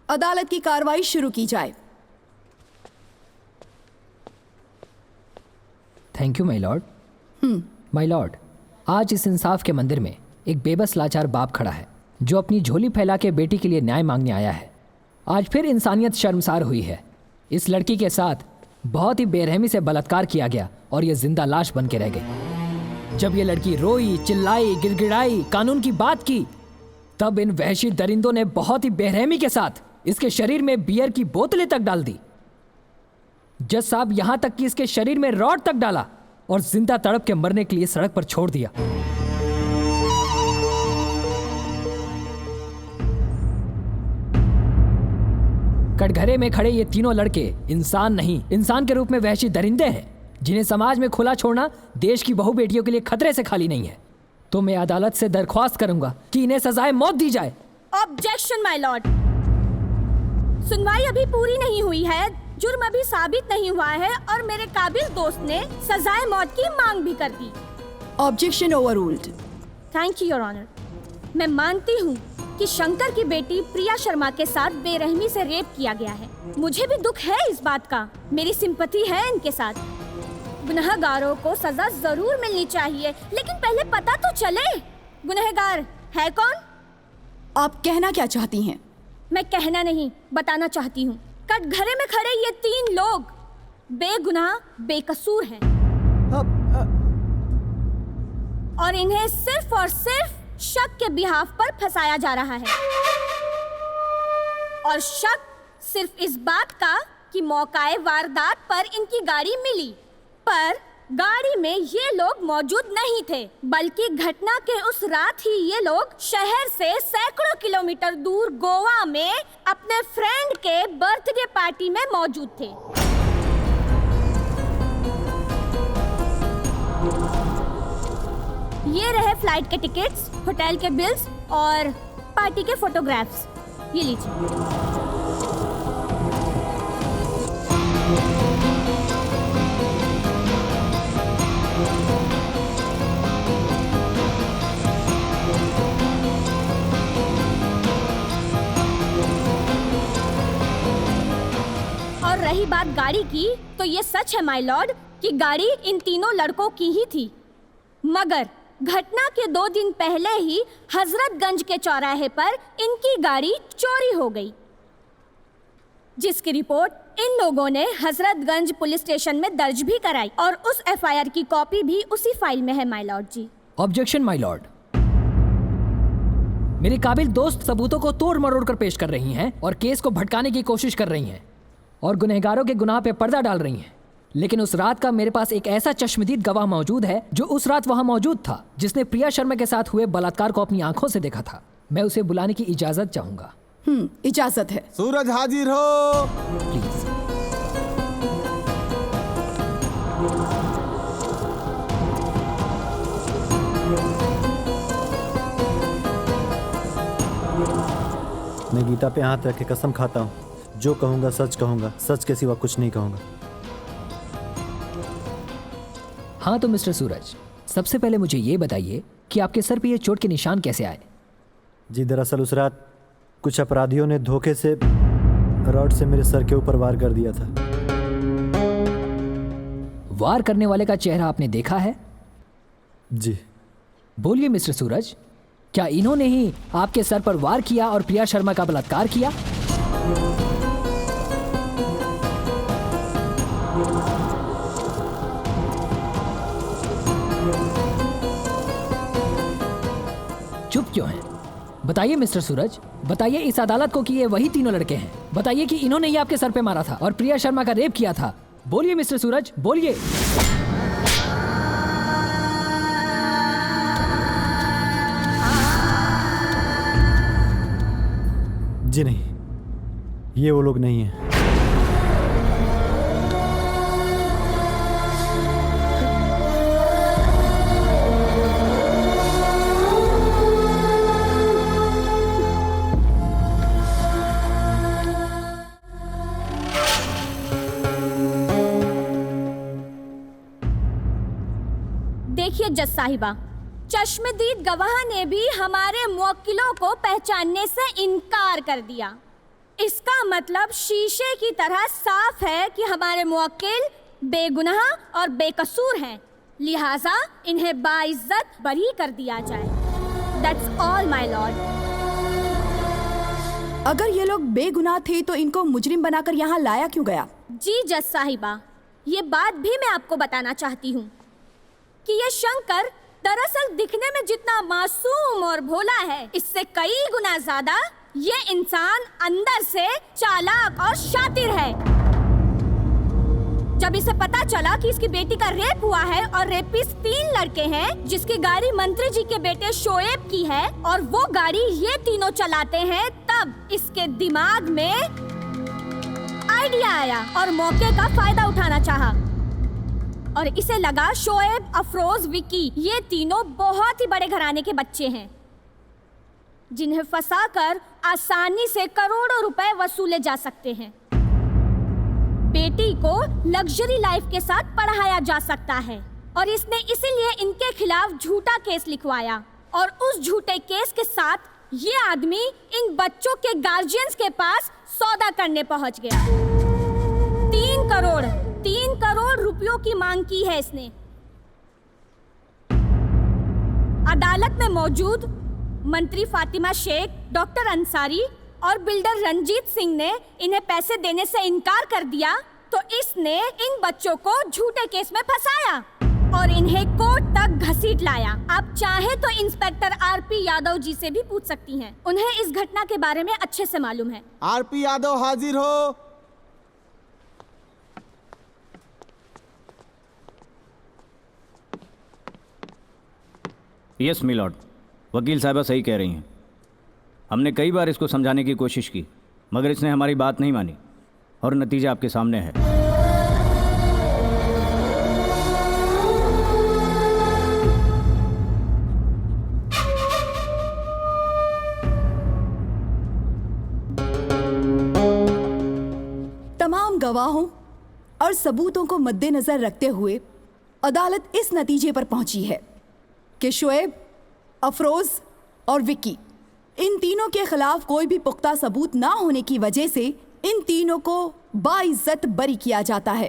अदालत की कार्रवाई शुरू की जाए। Thank you my Lord. My Lord, आज इस इंसाफ के मंदिर में एक बेबस लाचार बाप खड़ा है जो अपनी झोली फैला के बेटी के लिए न्याय मांगने आया है। आज फिर इंसानियत शर्मसार हुई है। इस लड़की के साथ बहुत ही बेरहमी से बलात्कार किया गया और ये जिंदा लाश बन के रह गई। जब ये लड़की रोई, चिल्लाई, गिड़गिड़ाई, कानून की बात की, तब इन वहशी दरिंदों ने बहुत ही बेरहमी के साथ इसके शरीर में बियर की बोतलें तक डाल दी। जज साहब, यहां तक कि इसके शरीर में रॉड तक डाला और जिंदा तड़प के मरने के लिए सड़क पर छोड़ दिया। कटघरे में खड़े ये तीनों लड़के इंसान नहीं, इंसान के रूप में वहशी दरिंदे हैं, जिन्हें समाज में खुला छोड़ना देश की बहु बेटियों के लिए खतरे से खाली नहीं है। तो मैं अदालत से दरख्वास्त करूंगा कि इन्हें सजाए मौत दी जाए। ऑब्जेक्शन माय लॉर्ड। सुनवाई अभी पूरी नहीं हुई है, जुर्म अभी साबित नहीं हुआ है और मेरे काबिल दोस्त ने सजाए मौत की मांग भी कर दी। Objection overruled. Thank you your honour. मैं मानती हूँ कि शंकर की बेटी प्रिया शर्मा के साथ बेरहमी से रेप किया गया है। मुझे भी दुख है इस बात का, मेरी सिंपैथी है इनके साथ। गुनहगारों को सजा जरूर मिलनी चाहिए, लेकिन पहले पता तो चले गुनहगार है कौन। आप कहना क्या चाहती हैं? मैं कहना नहीं, बताना चाहती हूँ। कटघरे में खड़े ये 3 लोग बेगुनाह बेकसूर हैं और इन्हें सिर्फ और सिर्फ शक के बिहाफ पर फंसाया जा रहा है, और शक सिर्फ इस बात का कि मौकाए वारदात पर इनकी गाड़ी मिली, पर गाड़ी में ये लोग मौजूद नहीं थे, बल्कि घटना के उस रात ही ये लोग शहर से सैकड़ों किलोमीटर दूर गोवा में अपने फ्रेंड के बर्थडे पार्टी में मौजूद थे। ये रहे फ्लाइट के टिकट्स, होटल के बिल्स और पार्टी के फोटोग्राफ्स। ये लीजिए। और रही बात गाड़ी की, तो ये सच है माय लॉर्ड कि गाड़ी इन तीनों लड़कों की ही थी, मगर घटना के 2 दिन पहले ही हजरतगंज के चौराहे पर इनकी गाड़ी चोरी हो गई, जिसकी रिपोर्ट इन लोगों ने हजरतगंज पुलिस स्टेशन में दर्ज भी कराई, और उस एफआईआर की कॉपी भी उसी फाइल में है माय लॉर्ड जी। ऑब्जेक्शन माय लॉर्ड। मेरे काबिल दोस्त सबूतों को तोड़ मरोड़ कर पेश कर रही हैं और केस को भटकाने की कोशिश कर रही हैं और गुनहगारों के गुनाह पे पर्दा डाल रही हैं, लेकिन उस रात का मेरे पास एक ऐसा चश्मदीद गवाह मौजूद है जो उस रात वहां मौजूद था, जिसने प्रिया शर्मा के साथ हुए बलात्कार को अपनी आंखों से देखा था। मैं उसे बुलाने की इजाजत चाहूंगा। इजाजत है। सूरज हाजिर हो। प्लीज। मैं गीता पे हाथ रख के कसम खाता हूँ, जो कहूँगा सच कहूँगा, सच के सिवा कुछ नहीं कहूँगा। हाँ तो मिस्टर सूरज, सबसे पहले मुझे ये बताइए कि आपके सर पे ये चोट के निशान कैसे आए? जी दरअसल उस रात कुछ अपराधियों ने धोखे से रॉड से मेरे सर के ऊपर वार कर दिया था। वार करने वाले का चेहरा आपने देखा है? जी। बोलिए मिस्टर सूरज, क्या इन्होंने ही आपके सर पर वार किया और प्रिया शर्मा का बलात्कार किया? चुप क्यों हैं? बताइए मिस्टर सूरज, बताइए इस अदालत को कि ये वही तीनों लड़के हैं। बताइए कि इन्होंने ही आपके सर पे मारा था और प्रिया शर्मा का रेप किया था। बोलिए मिस्टर सूरज, बोलिए। जी नहीं, ये वो लोग नहीं हैं। देखिए जज साहिबा, चश्मदीद गवाह ने भी हमारे मुवक्किलों को पहचानने से इनकार कर दिया। इसका मतलब शीशे की तरह साफ है कि हमारे मुवक्किल बेगुनाह और बेकसूर हैं, लिहाजा इन्हें बाइज्जत बरी कर दिया जाए। That's all my lord। अगर ये लोग बेगुनाह थे तो इनको मुजरिम बनाकर यहाँ लाया क्यों गया? जी जज साहिबा, ये बात भी मैं आपको बताना चाहती हूँ कि ये शंकर दरअसल दिखने में जितना मासूम और भोला है, इससे कई गुना ज्यादा ये इंसान अंदर से चालाक और शातिर है। जब इसे पता चला कि इसकी बेटी का रेप हुआ है और रेपिस्ट 3 लड़के हैं, जिसकी गाड़ी मंत्री जी के बेटे शोएब की है और वो गाड़ी ये तीनों चलाते हैं, तब इसके दिमाग में आइडिया आया और मौके का फायदा उठाना चाहा। और इसे लगा शोएब, अफरोज, विकी ये तीनों बहुत ही बड़े घराने के बच्चे हैं, जिन्हें फंसाकर आसानी से करोड़ों रुपए वसूले जा सकते हैं। बेटी को लग्जरी लाइफ के साथ पढ़ाया जा सकता है और इसने इसीलिए इनके खिलाफ झूठा केस लिखवाया और उस झूठे केस के साथ ये आदमी इन बच्चों के गार्जियंस के पास सौदा करने पहुंच गया। 3 करोड़ रुपयों की मांग की है इसने। अदालत में मौजूद मंत्री फातिमा शेख, डॉक्टर अंसारी और बिल्डर रंजीत सिंह ने इन्हें पैसे देने से इनकार कर दिया, तो इसने इन बच्चों को झूठे केस में फंसाया। और इन्हें कोर्ट तक घसीट लाया। आप चाहे तो इंस्पेक्टर आरपी यादव जी से भी पूछ सकती हैं। उन्हें इस घटना के बारे में अच्छे से मालूम है। आरपी यादव हाजिर हो। यस मिलॉर्ड, वकील साहबा सही कह रही हैं। हमने कई बार इसको समझाने की कोशिश की, मगर इसने हमारी बात नहीं मानी और नतीजा आपके सामने है। तमाम गवाहों और सबूतों को मद्देनजर रखते हुए अदालत इस नतीजे पर पहुंची है कि शोएब, अफरोज और विक्की, इन तीनों के खिलाफ कोई भी पुख्ता सबूत ना होने की वजह से इन तीनों को बाइज्जत बरी किया जाता है।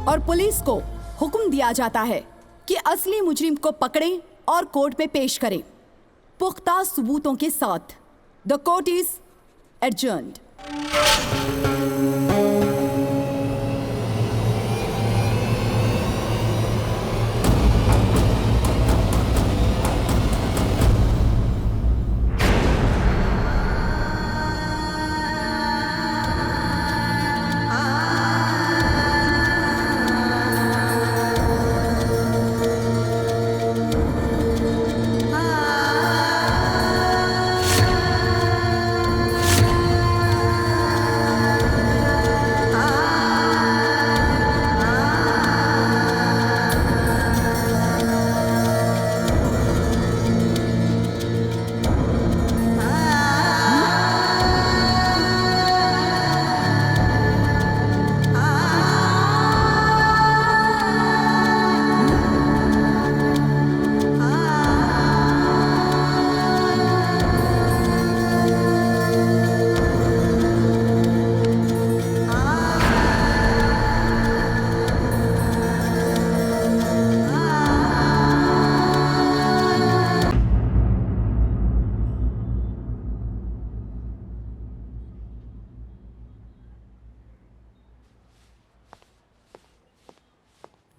और पुलिस को हुक्म दिया जाता है कि असली मुजरिम को पकड़ें और कोर्ट में पेश करें पुख्ता सबूतों के साथ। द कोर्ट इज एडजर्न्ड।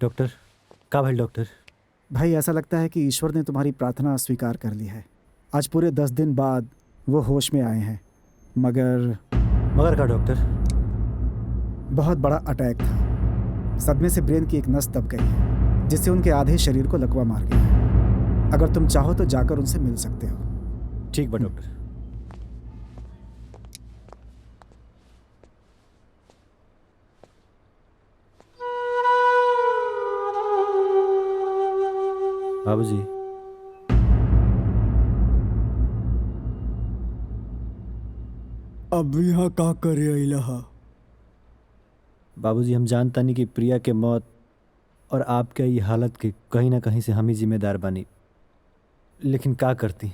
डॉक्टर, का भाई डॉक्टर? भाई ऐसा लगता है कि ईश्वर ने तुम्हारी प्रार्थना स्वीकार कर ली है। आज पूरे 10 दिन बाद वो होश में आए हैं, मगर का डॉक्टर? बहुत बड़ा अटैक था। सदमे से ब्रेन की एक नस दब गई है, जिससे उनके आधे शरीर को लकवा मार गया है। अगर तुम चाहो तो जाकर उनसे मिल सकते हो। ठीक बा डॉक्टर। बाबूजी, अब यहाँ का करे अइला? बाबूजी, हम जानता नहीं कि प्रिया के मौत और आपके ये हालत के कहीं ना कहीं से हम ही जिम्मेदार बनी, लेकिन का करती?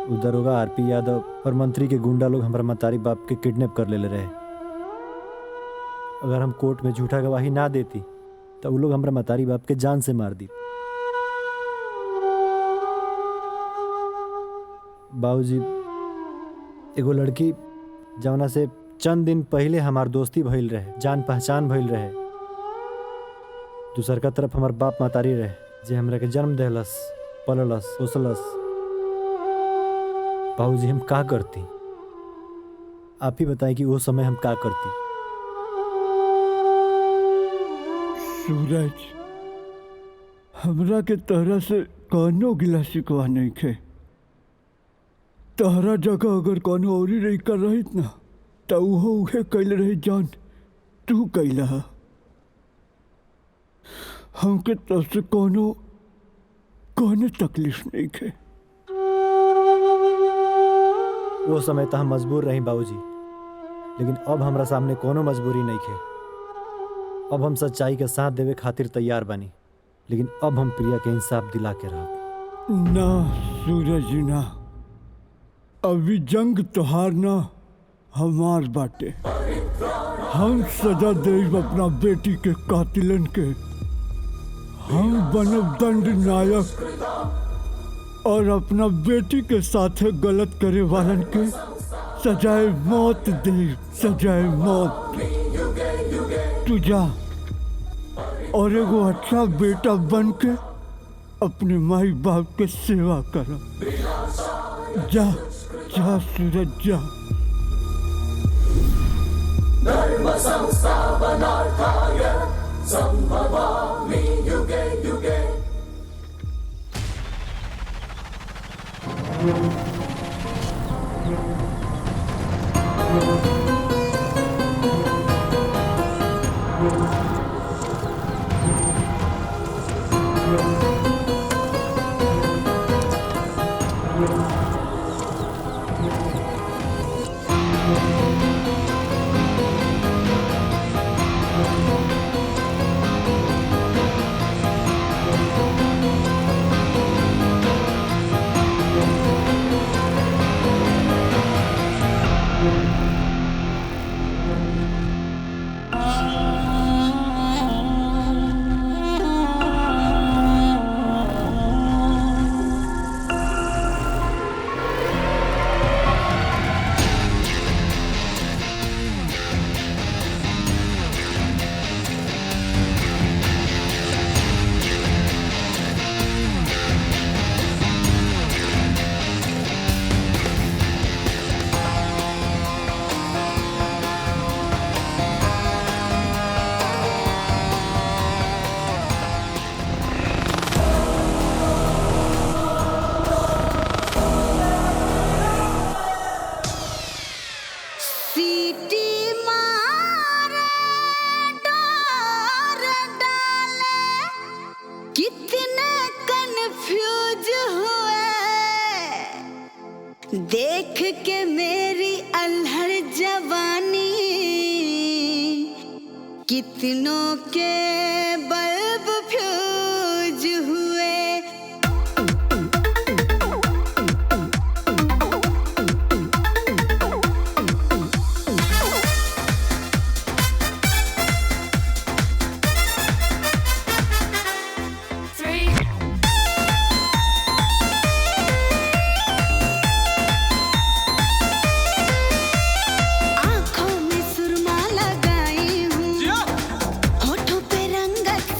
वो दरोगा आरपी यादव और मंत्री के गुंडा लोग हमारा मतारी बाप के किडनैप कर ले रहे। अगर हम कोर्ट में झूठा गवाही ना देती तो वो लोग हमारा मतारी बाप के जान से मार दी। बाबूजी, एगो लड़की जवना से चंद दिन पहले हमार दोस्ती भइल रहे, जान पहचान भइल रहे, दूसर का तरफ हमार बाप मातारी रहे, जे हमरा के जन्म देहलस, पललस, पोसलस। बाबूजी, हम का करती? आप ही बताएं कि वो समय हम का करती? सूरज, हमरा के तहरा से कौनो गिला शिकवा नहीं खे। तहरा जगह अगर कौनो औरी रही कर रहित ना तो उहे कैले रही जान तू कैला। हमके तरफ से कौनो तकलीफ नहीं खे। वो समय तो हम मजबूर रही बाबूजी, लेकिन अब हमरा सामने कोनो मजबूरी नहीं खे। अब हम सच्चाई के साथ देवे खातिर तैयार बनी, लेकिन अब हम प्रिया के इंसाफ दिला के रह। ना सूरज ना, अभी जंग तोहार ना हमार बाटे। हम सजा देब अपना बेटी के कातिलन के, हम बनब दंड नायक और अपना बेटी के साथे गलत करे वालन के सजाए मौत दे, सजाए मौत। तू जा और एगो अच्छा बेटा बन के अपने माई बाप के सेवा कर। जा जा सूरज जा। धर्म संस्थापनार्थाय संभवामि युगे युगे। देख के मेरी अल्हड़ जवानी कितनों के बल्ब फ्यूज हुए। आँखों में सुरमा लगाई हूँ, होठों पे रंगत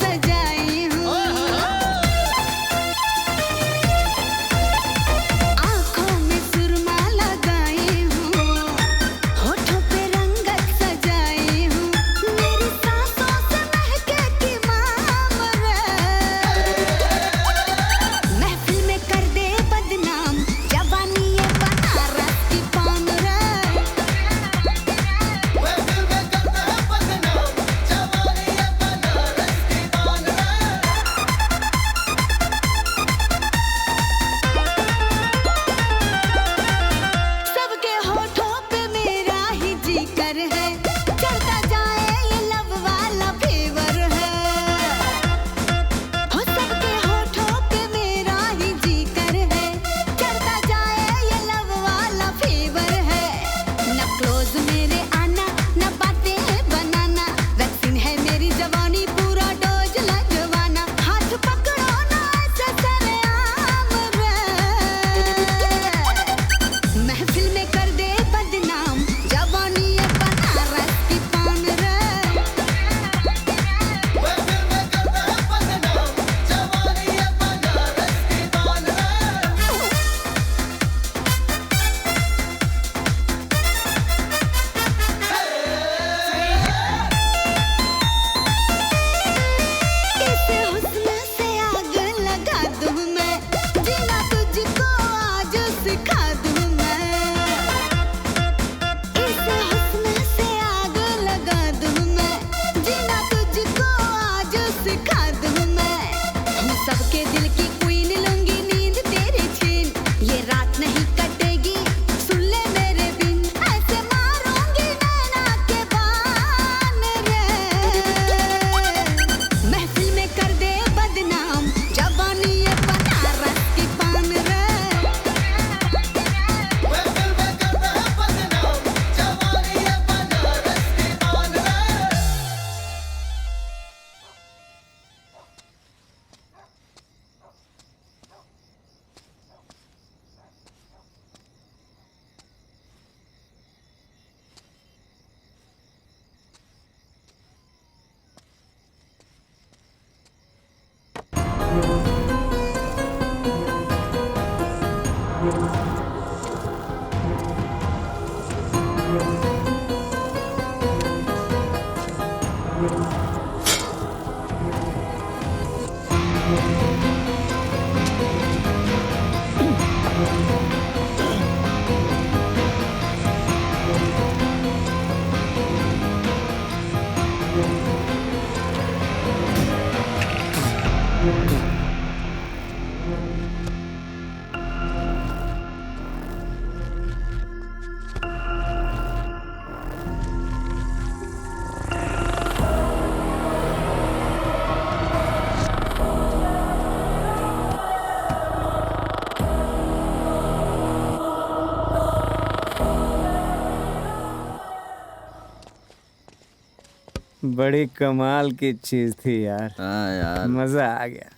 बड़ी कमाल की चीज थी यार। हाँ यार, मजा आ गया।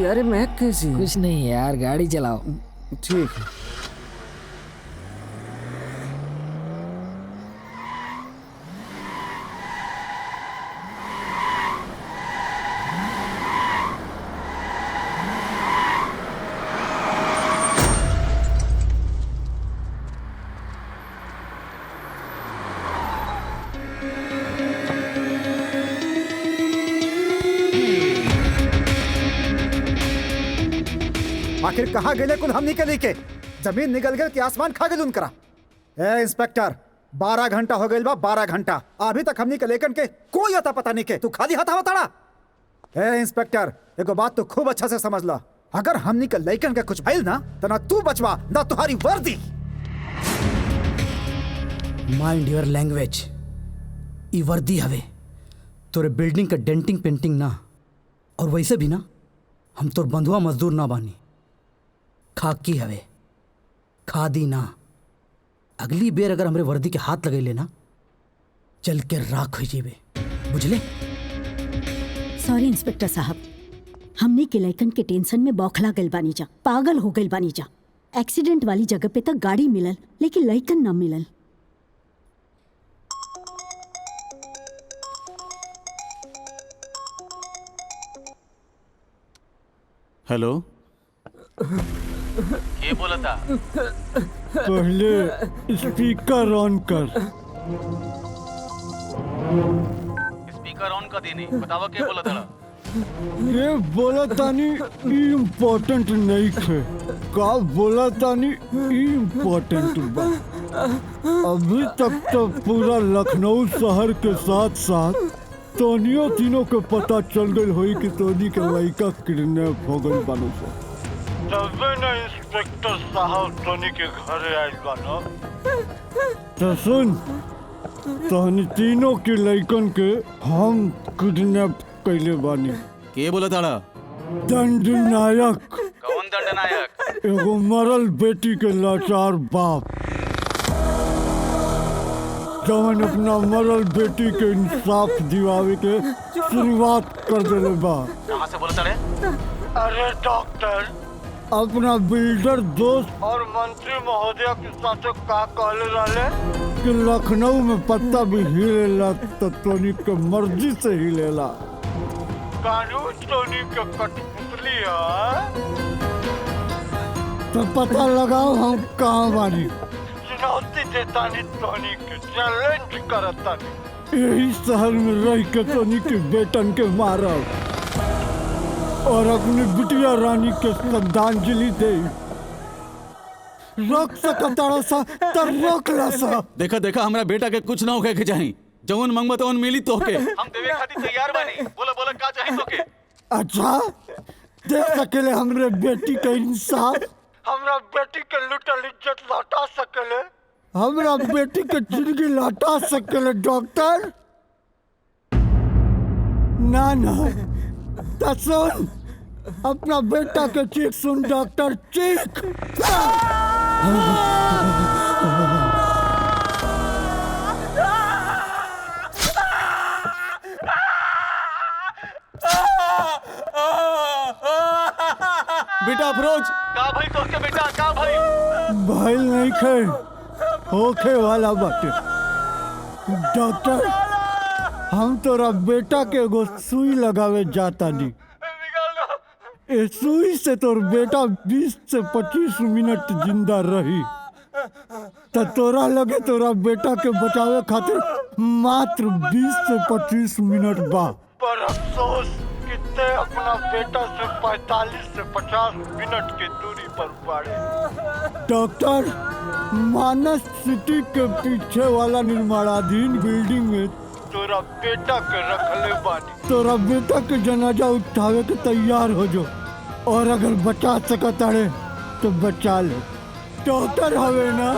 यार मैं कैसी? कुछ नहीं यार, गाड़ी चलाओ। ठीक है। आखिर कहाँ गेले कुल हमनी के लेके? जमीन निकल गए कि आसमान खा गए उनकरा? ए इंस्पेक्टर, 12 घंटा हो गए बा, 12 घंटा अभी तक हमनी के लेकन के कोई अता पता नहीं के। तू खाली हाथ आवताड़ा? ए इंस्पेक्टर, एगो बात तो खूब अच्छा से समझ ला, अगर हमनी के लेकन के कुछ भइल ना तो ना तू बचवा ना तुम्हारी वर्दी। Mind your language. ई वर्दी हवे तोरे बिल्डिंग का डेंटिंग पेंटिंग ना, और वैसे भी ना हम तोर बंधुआ मजदूर ना बानी। खाकी हवे, खादी ना। अगली बेर अगर हमरे वर्दी के हाथ लगे लेना चल के राख हो जेबे, बुझले? सॉरी इंस्पेक्टर साहब, हमने के लइकन के टेंशन में बौखला गइल बानी जा, पागल हो गइल बानी जा। एक्सीडेंट वाली जगह पे तक गाड़ी मिलल लेकिन लइकन ना मिलल। हेलो, ये बोला था? पहले स्पीकर ऑन कर। स्पीकर ऑन कर देनी, बतावा क्या बोला था? ये बोला तानी इम्पोर्टेंट नहीं थे, का बोला तानी इम्पोर्टेंट बा। अभी तक तो पूरा लखनऊ शहर के साथ साथ तोनियो तीनों के पता चल गई होई कि तोनी के लड़का किडनैप हो गई बानो से। तबे ना इंस्पेक्टर साहब तोनी के घरे आइल बानो। तो सुन, तोनी तीनों के लड़कन के हम किडनैप कैले बानी। के बोला था? दंडनायक। कौन दंडनायक? एगो मरल बेटी के लाचार बाप, जवन अपना मरल बेटी के इंसाफ दिवावे के शुरुआत कर देले बा। कहाँ से बोला था? अरे डॉक्टर, अपना बिल्डर दोस्त और मंत्री महोदय के साथ का कहले रहले कि लखनऊ में पत्ता भी हिलेला तो तोनी के मर्जी से हिलेला। कानून तोनी के कठपुतली है, तो पता लगाओ हम कहाँ बानी। चुनौती देता नहीं तोनी के, चैलेंज करता नहीं। यही शहर में रह के तोनी के बेटन के मारा और अपनी बिटिया रानी के श्रद्धांजलि दे। रोक सकता सा तो रोक ला सा। देखा देखा, हमारा बेटा के कुछ ना होके के चाहिए। जवन मंगवा तवन मिली तो के हम देवे खातिर तैयार बानी। बोला बोला का चाहिए तो के? अच्छा, दे सकेले हमरे बेटी के इंसाफ, हमरा बेटी के लुटल इज्जत लौटा सकेले, हमरा बेटी के जिंदगी लौटा सकेले डॉक्टर? ना ना, तो सुन, अपना बेटा के चीख सुन डॉक्टर, चीख। बेटा अफरोज, का भाई तो के बेटा का भाई? भाई नहीं खे, होखे वाला बाटे। डॉक्टर हम तोरा बेटा के एगो सुई लगावे जाता नहीं। ए सुई से तोर बेटा 20 से 25 मिनट जिंदा रही। त तोरा लगे तोरा बेटा के बचावे खातिर मात्र 20 से 25 मिनट बा। पर अफसोस कितने अपना बेटा से 45 से 50 मिनट की दूरी पर पड़े। डॉक्टर मानस सिटी के पीछे वाला निर्माणाधीन बिल्डिंग में तोरा बेटा के रखले बानी। तोरा बेटा के जनाजा उठावे के तैयार हो जो, और अगर बचा सकता है तो बचा ले। डॉक्टर हवे ना?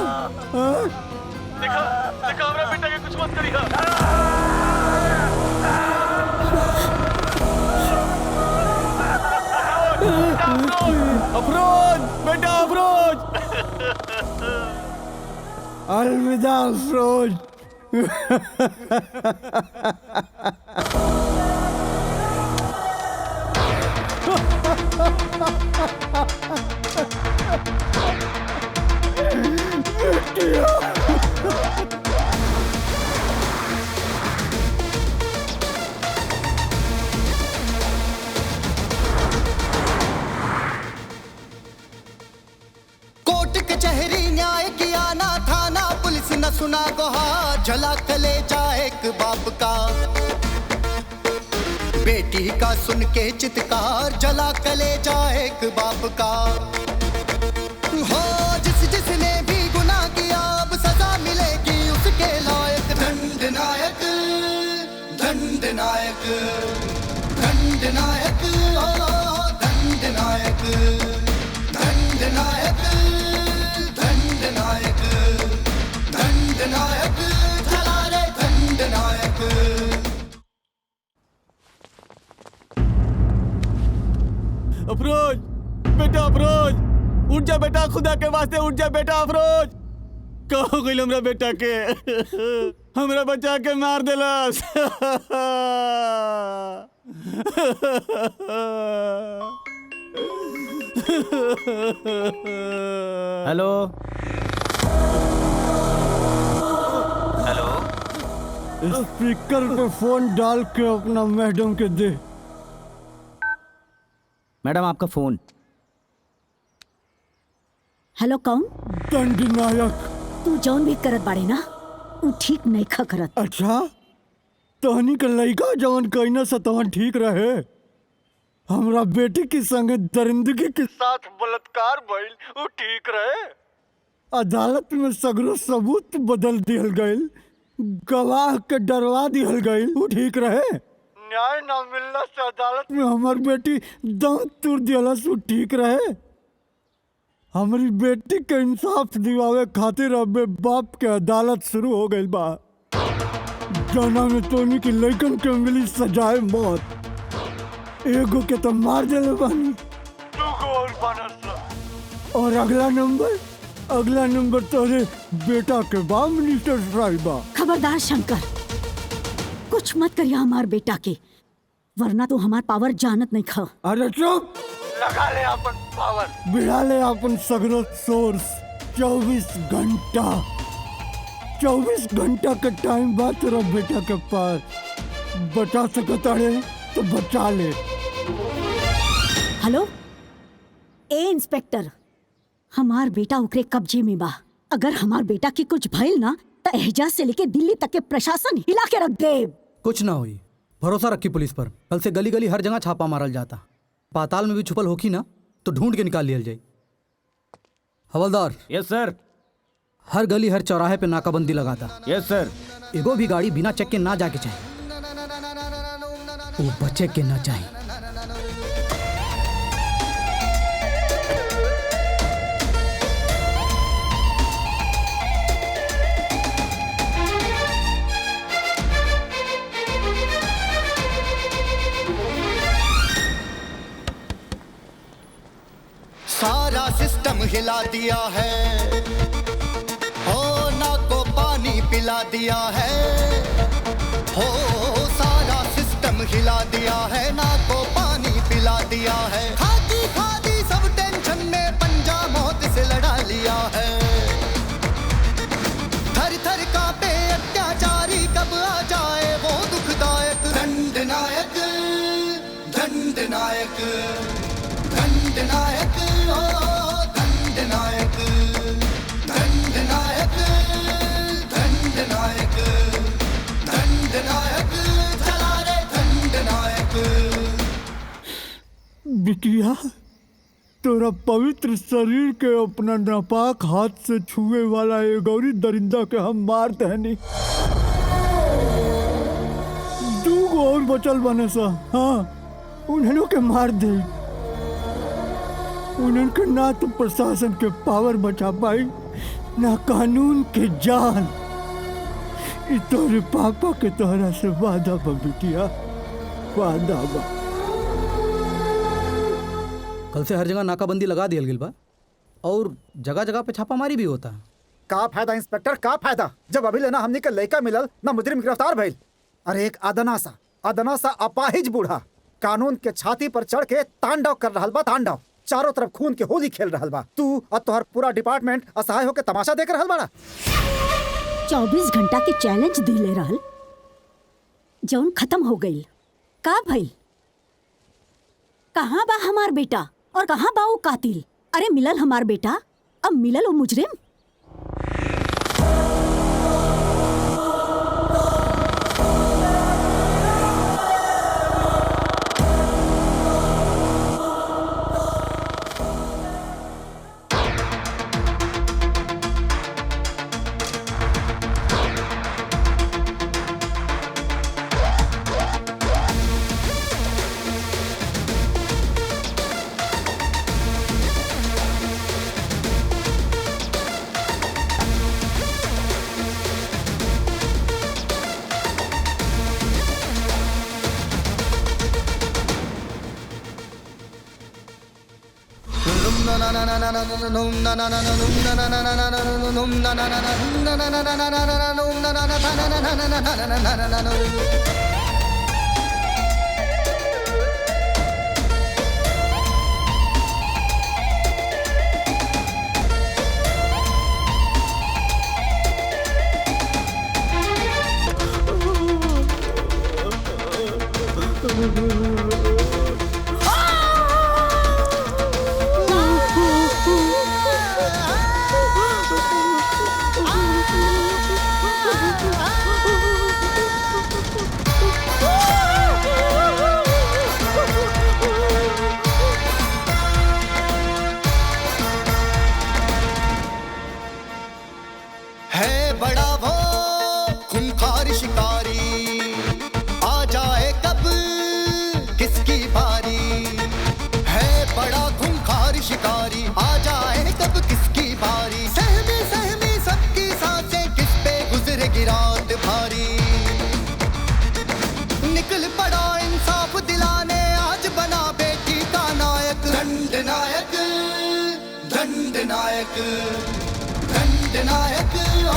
देखा हमरा बेटा के कुछ मत करिहा। अफरोज बेटा अफरोज। अलविदा अफरोज। कोर्ट कचहरी न्याय किया ना थाना पुलिस न सुना गुहार, जला कलेजा एक बाप का बेटी का सुन के चित्कार, जला कलेजा एक बाप का। हो जिसने भी गुनाह किया अब सजा मिलेगी उसके लायक। दंड नायक दंड नायक दंड नायक दंड नायक दंड नायक दंड नायक दंड नायक चला रे दंड नायक। अफरोज बेटा अफरोज उठ जा बेटा, खुदा के वास्ते उठ जा बेटा अफरोज। कहो गई हमरा बेटा के हमरा बचा के मार देलस। Hello hello. स्पीकर पे फोन डाल के अपना मैडम के दे। मैडम आपका फोन। हेलो कौन? दंड नायक। तू जौन भी करत बाड़े ना उ ठीक नहीं खा करत। अच्छा तहनी के लइका जवन कइना से तवन ठीक रहे। हमरा बेटी की संगे दरिंदगी के साथ बलात्कार भइल उ ठीक रहे। अदालत में सगरो सबूत बदल दिहल गइल, गवाह के डरवा दिहल गइल उ ठीक रहे। न्याय ना मिलने से अदालत में हमार बेटी दम तोड़ दिहलस उ ठीक रहे। हमारी बेटी के इंसाफ दिवावे खातिर अब बाप के अदालत शुरू हो गई बा, जौना में तोनी की लइकन के मिली सजाए मौत। एगो के तो मार देले बानी, दूगो और बनस। और अगला नंबर तोरे बेटा के बा मिनिस्टर साहब बा। खबरदार शंकर, कुछ मत करिया हमार बेटा के, वरना तू हमार पावर जानत नहीं खा। अरे चुप, लगा ले अपन पावर, बिड़ा ले अपन सगरो सोर्स। 24 घंटा का टाइम बा तेरा बेटा के पास। बचा सकता है तो बचा ले। हेलो ए इंस्पेक्टर, हमार बेटा ओकरे कब्जे में बा। अगर हमार बेटा की कुछ भइल ना तो एहजाज से लेके दिल्ली तक के प्रशासन हिला के रख दे। कुछ ना हुई, भरोसा रखी पुलिस पर। कल से गली गली हर जगह छापा मारल जाता। पाताल में भी छुपल होखी ना तो ढूंढ के निकाल लियल जाए। हवलदार। यस सर। हर गली हर चौराहे पे नाकाबंदी लगाता। यस सर। एगो भी गाड़ी बिना चेक के ना जाके चाहे, वो बचे के ना चाहे। सारा सिस्टम हिला दिया है, हो ना को पानी पिला दिया है। हो सारा सिस्टम हिला दिया है, ना को पानी पिला दिया है। खादी सब टेंशन में पंजा मौत से लड़ा लिया है। थर थर कांपे अत्याचारी दंडनायक दंडनायक ओ दंडनायक दंडनायक दंडनायक दंडनायक चला रे दंडनायक। बिटिया, तोरा पवित्र शरीर के अपना नापाक हाथ से छुए वाला ये गौरी दरिंदा के हम मार दहनी। दूगो और बचल बने सा, हाँ उन्हें के मार दे। उन्हें के ना तो प्रशासन के पावर बचा पाई ना कानून के जान। ई तोरे पापा के तोहरा से वादा बा बिटिया, वादा बा। कल से हर जगह नाकाबंदी लगा दिया गिल बा और जगह जगह पे छापामारी भी होता। का फायदा इंस्पेक्टर, का फायदा जब अभी लेना हमने के लड़का मिलल ना मुजरिम गिरफ्तार भइल। अरे एक अदना सा अपाहिज बूढ़ा कानून के छाती पर चढ़ के तांडव कर रहल बा, तांडव। चारों तरफ खून के होली खेल रहल बा। तू और तोहर पूरा डिपार्टमेंट असहाय होके तमाशा देख रहल बाड़ा। 24 घंटा के चैलेंज दिले रहल, जौन खत्म हो गई। का भाई, कहाँ बा हमार बेटा और कहाँ बा वो कातिल? अरे मिलल हमार बेटा, अब मिलल वो मुजरिम। दंडनायक दंडनायक ओ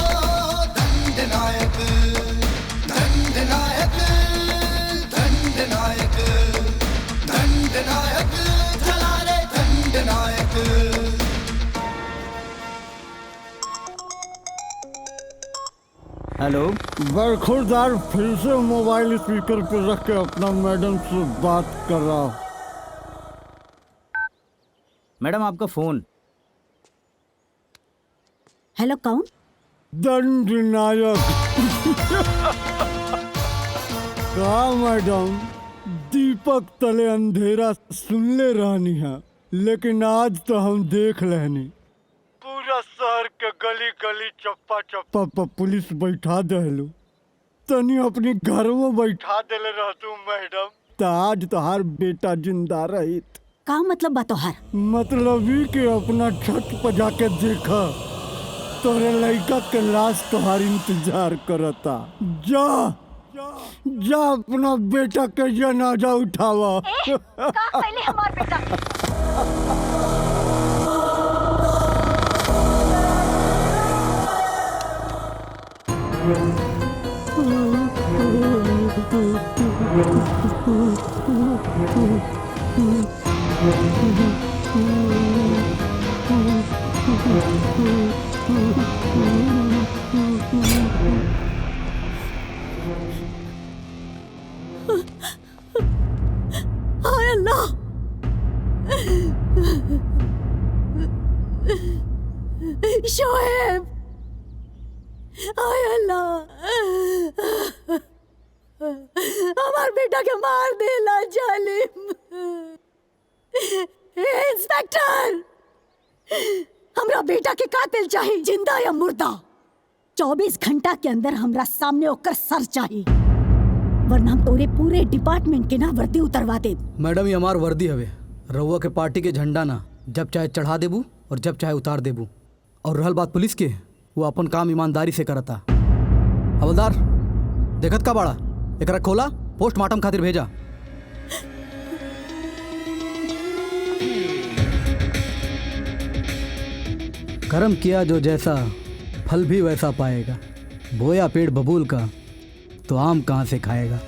दंडनायक दंडनायक दंडनायक दंडनायक चला रे दंडनायक। हेलो, बरखुरदार फिर से मोबाइल स्पीकर पर रख के अपना मैडम से बात कर रहा हूँ। मैडम आपका फोन। हेलो, कौन? दंडनायक। का मैडम, दीपक तले अंधेरा सुनले रहनी है, लेकिन आज तो हम देख लेनी। पूरा शहर के गली गली चप्पा चप्पा पर पुलिस बैठा देलू। तनी अपनी घर में बैठा देले रहतू मैडम, तो आज तोहार बेटा जिंदा रहित। का मतलब बा तोहार? मतलब ही कि अपना छत पर जाके देखा, तोरे लड़का के लाश तोहार इंतजार करता। जा जा अपना बेटा के जनाजा उठावा। पहले हमार बेटा। हाय अल्लाह, शोएब, आय अल्लाह, हमार बेटा के मार देला जालिम। इंस्पेक्टर, हमरा बेटा के कातिल चाहिए, जिंदा या मुर्दा। 24 घंटा के अंदर हमरा सामने होकर सर चाहिए, वरना हम तोरे पूरे डिपार्टमेंट के ना वर्दी उतरवा दे। मैडम, ये हमार वर्दी हवे, रउआ के पार्टी के झंडा ना, जब चाहे चढ़ा देबू और जब चाहे उतार देबू। और रहल बात पुलिस के, वो अपन काम ईमानदारी से करता। हवलदार, देखत का बाड़ा, एकरा खोला, पोस्टमार्टम खातिर भेजा। कर्म किया जो जैसा, फल भी वैसा पाएगा। बोया पेड़ बबूल का, तो आम कहाँ से खाएगा।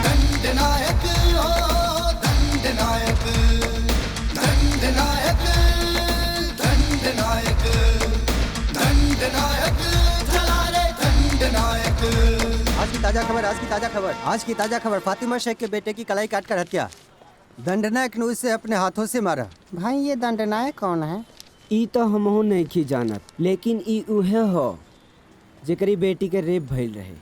दंडनायक हो दंडनायक, दंडनायक, दंडनायक, दंडनायक, चला रे दंडनायक। आज की ताजा खबर, आज की ताजा खबर, आज की ताजा खबर। फातिमा शेख के बेटे की कलाई काटकर हत्या, दंडनायक ने उसे अपने हाथों से मारा। भाई ये दंडनायक कौन है? ई तो हमहू नहीं की जानत, लेकिन ई उहे हो जेकरी बेटी के रेप भइल रहे।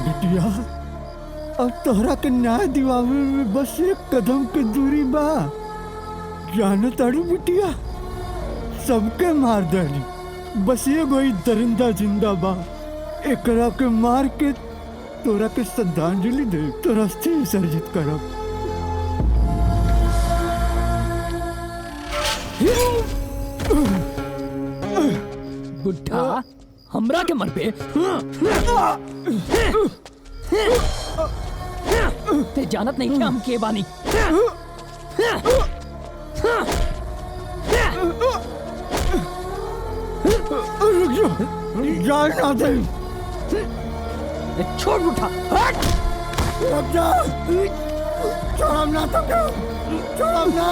बिटिया, अब तोहरा के न्याय दिवावे में बस एक कदम के दूरी बा। जानत ताड़ी बिटिया, सबके मार देनी, बस ये कोई दरिंदा जिंदा बा। एकरा के मार के तोरा के श्रद्धांजलि दे, तोरा अस्थि विसर्जित करब। बुढ़ा, हमरा के मर पे ते जानत नहीं कि हम के बानी। जान ना दे, छोड़ उठा, हट, रुक जा, छोड़म ना तो क्या, छोड़म ना,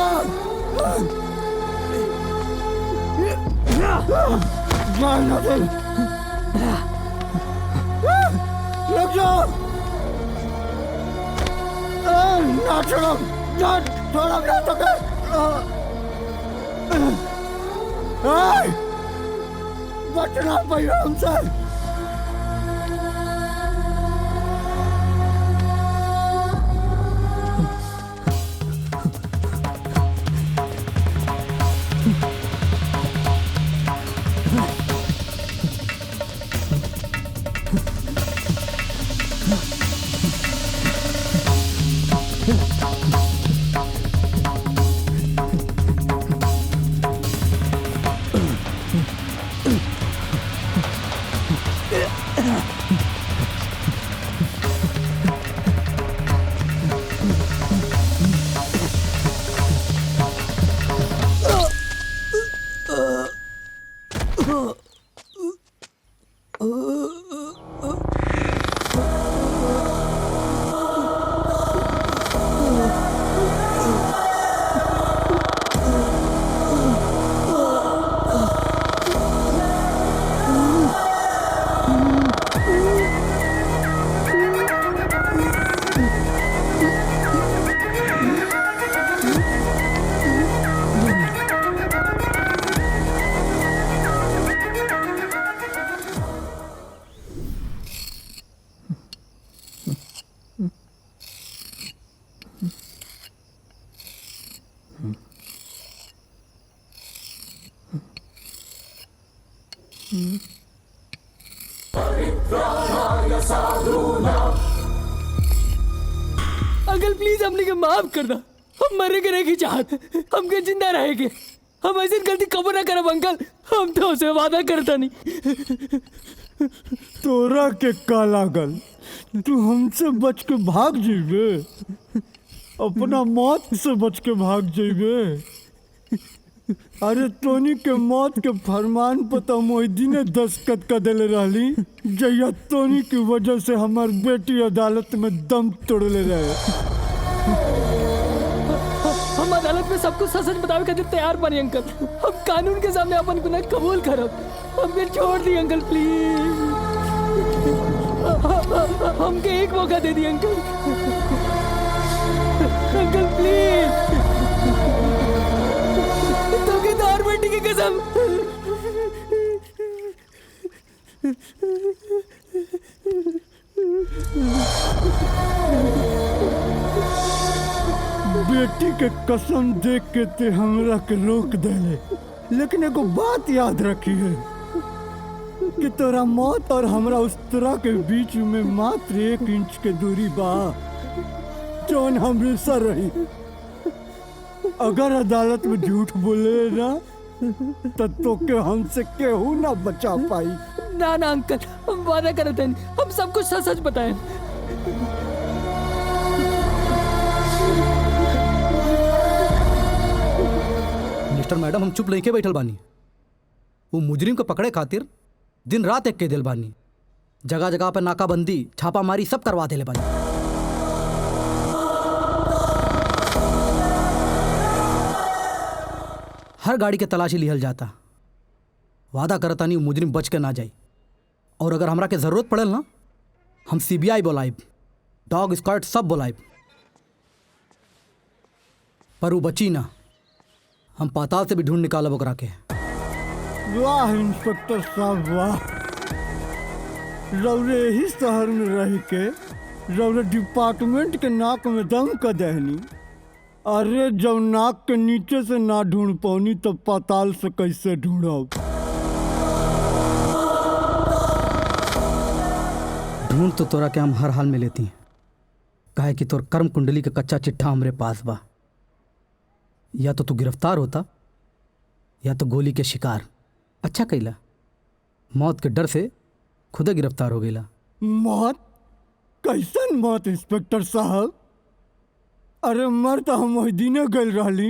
जान ना दे, रुक जा, ना छोड़म, जान छोड़म ना तो क्या, बचना पाइयो हमसे। अंकल प्लीज हमने के माफ कर दा, हम मरे के नहीं चाहत, हमके जिंदा रहेगे। हम ऐसी गलती कबो ना करब अंकल, हम तो उसे वादा करता नहीं। तोरा के काला गल, तू हमसे बच के भाग जाइबे, अपना मौत से बच के भाग जाइबे। अरे टोनी के मौत के फरमान पर तो मोहिदीन ने दस्तखत कर दिले रहली जैया टोनी की वजह से हमार बेटी अदालत में दम तोड़ले रहे। हम अदालत में सबको सच बतावे खातिर तैयार बनी अंकल। हम कानून के सामने अपन गुनाह कबूल करब। हमके छोड़ दी अंकल प्लीज। हमके एक मौका दे दी अंकल। Uncle please. तो के दार बेटी की कसम। बेटी के कसम देख के ते हमरा के रोक देले, लेकिन एगो बात याद रखी है कि तोरा मौत और हमरा उस तरह के बीच में मात्र 1 इंच के दूरी बा जौन हमेशा रही। अगर अदालत में झूठ बोले ना तो के हमसे केहू ना बचा पाई। ना ना अंकल, हम वादा करते हैं हम सब कुछ सच सच बताएं। मिस्टर मैडम, हम चुप लेके बैठल बानी। वो मुजरिम को पकड़े खातिर दिन रात एक के दिल बानी। जगह जगह पे नाकाबंदी, छापामारी सब करवा देले बानी। हर गाड़ी के तलाशी लिहल जाता। वादा करता नहीं मुजरिम बच के ना जाए। और अगर हमरा के जरूरत पड़े ना, हम CBI बुलाइब, डॉग स्क्वाड सब बुलाइब, पर वो बची ना। हम पाताल से भी ढूंढ निकालब ओकरा के। वाह इंस्पेक्टर साहब वाह, रौरे ही शहर में रह के रौरे डिपार्टमेंट के नाक में दम कर दहनी। अरे जब नाक के नीचे से ना ढूंढ पौनी तो पाताल से कैसे ढूंढब। ढूंढ तो तोरा के हम हर हाल में लेती हैं, काहे कि तोर कर्म कुंडली का कच्चा चिट्ठा हमरे पास बा। या तो तू गिरफ्तार होता या तो गोली के शिकार। अच्छा कैला, मौत के डर से खुदे गिरफ्तार हो गईला। मौत? कैसन मौत इंस्पेक्टर साहब? अरे मर तो हम वही दिने गल रहली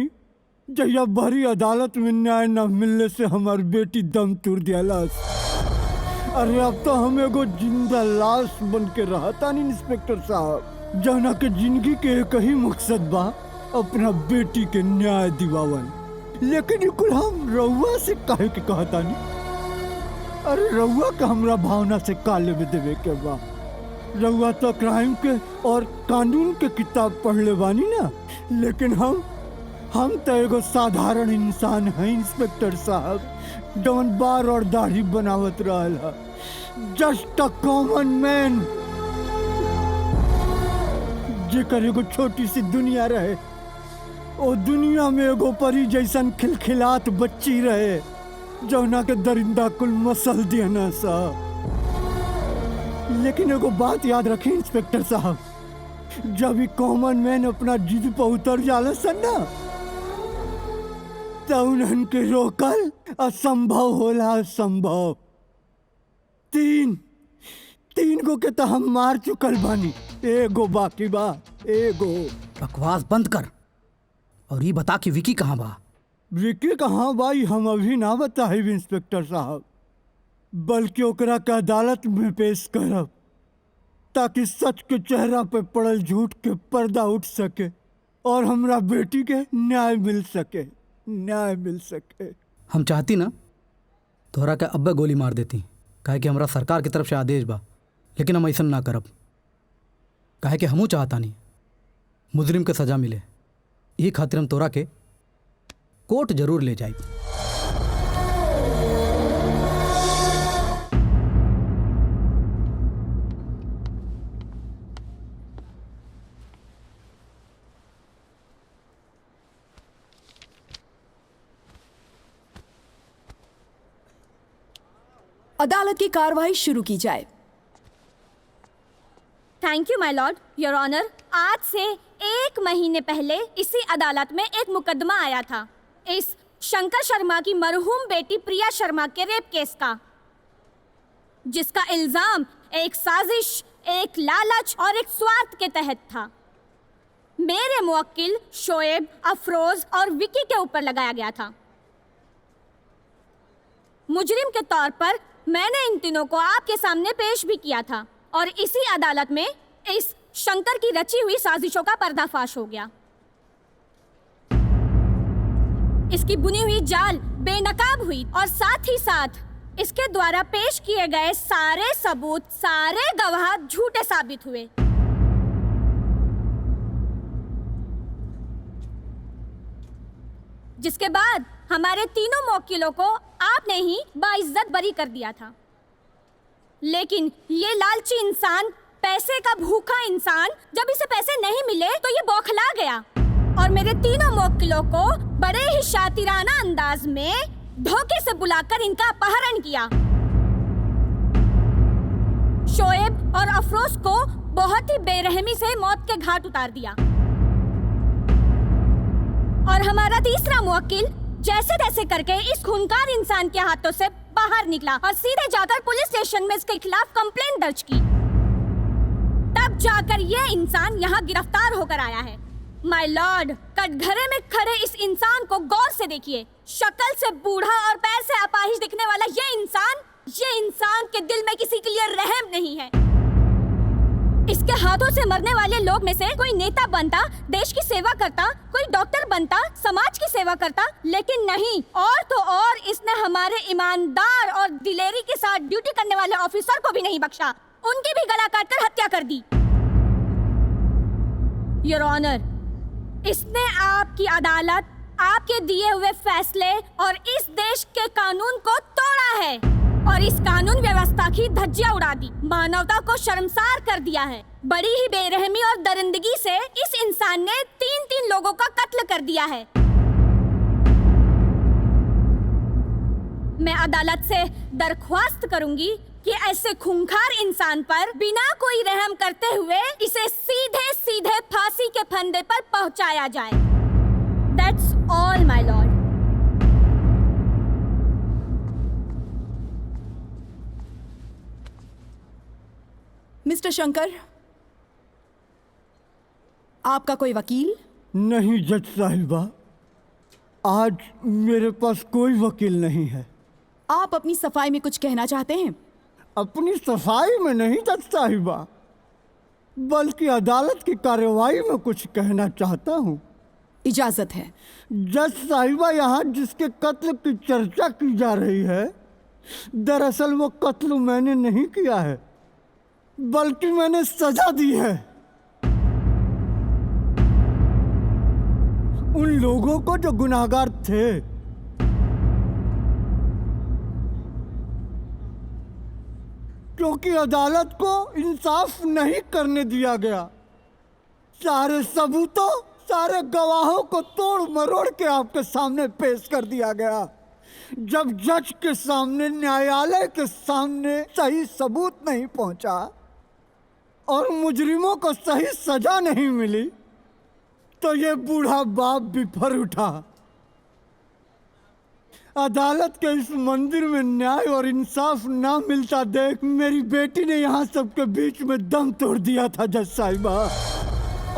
जहिया बड़ी अदालत में न्याय न मिलने से हमार बेटी दम तोड़ दियालास। अरे अब तो हम एगो जिंदा लाश बन के रहता नहीं इंस्पेक्टर साहब, जौना के जिंदगी के एक ही मकसद बा अपना बेटी के न्याय दिवावन। लेकिन कुल हम रउआ से काहे के कहता नहीं। अरे रउआ का हमरा भावना से काले में देवे के बा। रउआ तो क्राइम के और कानून के किताब पढ़ले बानी ना, लेकिन हम तो एगो साधारण इंसान हैं इंस्पेक्टर साहब, जौन बार और दाढ़ी बनावत रहल है। जस्ट अ कॉमन मैन, जेकर एगो छोटी सी दुनिया रहे। ओ दुनिया में एगो परी जैसन खिलखिलात बच्ची रहे, जौना के दरिंदा कुल मसल देना सा। लेकिन एगो बात याद रखी इंस्पेक्टर साहब, जब भी कॉमन मैन अपना जिद पर उतर जाला सन ना, तो उन्हन के रोकल असंभव होला। असंभव। तीन गो के तो हम मार चुकल बानी, एगो बाकी बा। एगो। बकवास बंद कर और ये बता कि विकी कहाँ बा। विकी कहाँ बा हम अभी ना बताइब इंस्पेक्टर साहब, बल्कि ओकरा के अदालत में पेश करब ताकि सच के चेहरा पे पड़ल झूठ के पर्दा उठ सके और हमरा बेटी के न्याय मिल सके। न्याय मिल सके। हम चाहती ना तोहरा के अब्बे गोली मार देती, काहे कि हमरा सरकार की तरफ से आदेश बा, लेकिन हम ऐसा ना करब। काहे कि हमू चाहता नहीं मुजरिम के सजा मिले। यही खातिर हम तोरा के कोर्ट जरूर ले जाए। अदालत की कार्रवाई शुरू की जाए। Thank you my lord, your honour. आज से 1 महीने पहले इसी अदालत में एक मुकदमा आया था, इस शंकर शर्मा की मरहूम बेटी प्रिया शर्मा के रेप केस का, जिसका इल्जाम एक साजिश, एक लालच और एक स्वार्थ के तहत था। मेरे मुवक्किल शोएब, अफरोज और विकी के ऊपर लगाया गया था। मुजरिम के तौर पर मैंने इन तीनों को आपके सामने पेश भी किया था और इसी अदालत में इस शंकर की रची हुई साजिशों का पर्दाफाश हो गया। इसकी बुनी हुई जाल बेनकाब हुई और साथ ही साथ इसके द्वारा पेश किए गए सारे सबूत, सारे गवाह झूठे साबित हुए। जिसके बाद हमारे तीनों मौकिलों को आपने ही बाइज्जत बरी कर दिया था। लेकिन ये लालची इंसान, पैसे का भूखा इंसान, जब इसे पैसे नहीं मिले तो ये बौखला गया और मेरे तीनों मौकिलों को बड़े ही शातिराना अंदाज में धोखे से बुलाकर इनका अपहरण किया। शोएब और अफरोज को बहुत ही बेरहमी से मौत के घाट उतार दिया और हमारा तीसरा मुवक्किल जैसे तैसे करके इस खूंखार इंसान के हाथों से बाहर निकला और सीधे जाकर पुलिस स्टेशन में इसके खिलाफ कंप्लेंट दर्ज की। तब जाकर यह इंसान यहाँ गिरफ्तार होकर आया है। माय लॉर्ड, कटघरे में खड़े इस इंसान को गौर से देखिए। शक्ल से बूढ़ा और पैर से अपाहिज दिखने वाला ये इंसान के दिल में किसी के लिए रहम नहीं है। इसके हाथों से मरने वाले लोग में से कोई नेता बनता, देश की सेवा करता, कोई डॉक्टर बनता, समाज की सेवा करता, लेकिन नहीं। और तो और इसने हमारे ईमानदार और दिलेरी के साथ ड्यूटी करने वाले ऑफिसर को भी नहीं बख्शा, उनकी भी गला काटकर हत्या कर दी। योर ऑनर, इसने आपकी अदालत, आपके दिए हुए फैसले और इस देश के कानून को तोड़ा है और इस कानून व्यवस्था की धज्जियां उड़ा दी, मानवता को शर्मसार कर दिया है। बड़ी ही बेरहमी और दरिंदगी से इस इंसान ने 3 लोगों का कत्ल कर दिया है। मैं अदालत से दरख्वास्त करूंगी कि ऐसे खूंखार इंसान पर बिना कोई रहम करते हुए इसे सीधे सीधे फांसी के फंदे पर पहुंचाया जाए। That's all, my lord. Mister Shankar, आपका कोई वकील? नहीं जज साहिबा, आज मेरे पास कोई वकील नहीं है। आप अपनी सफाई में कुछ कहना चाहते हैं? अपनी सफाई में नहीं जज साहिबा, बल्कि अदालत की कार्रवाई में कुछ कहना चाहता हूँ। इजाजत है। जज साहिबा, यहाँ जिसके कत्ल की चर्चा की जा रही है, दरअसल वो कत्ल मैंने नहीं किया है, बल्कि मैंने सजा दी है उन लोगों को जो गुनाहगार थे। क्योंकि अदालत को इंसाफ नहीं करने दिया गया। सारे सबूतों, सारे गवाहों को तोड़ मरोड़ के आपके सामने पेश कर दिया गया। जब जज के सामने, न्यायालय के सामने सही सबूत नहीं पहुंचा और मुजरिमों को सही सजा नहीं मिली, तो ये बूढ़ा बाप बिफर उठा। अदालत के इस मंदिर में न्याय और इंसाफ ना मिलता देख मेरी बेटी ने यहाँ सबके बीच में दम तोड़ दिया था जज साहिबा,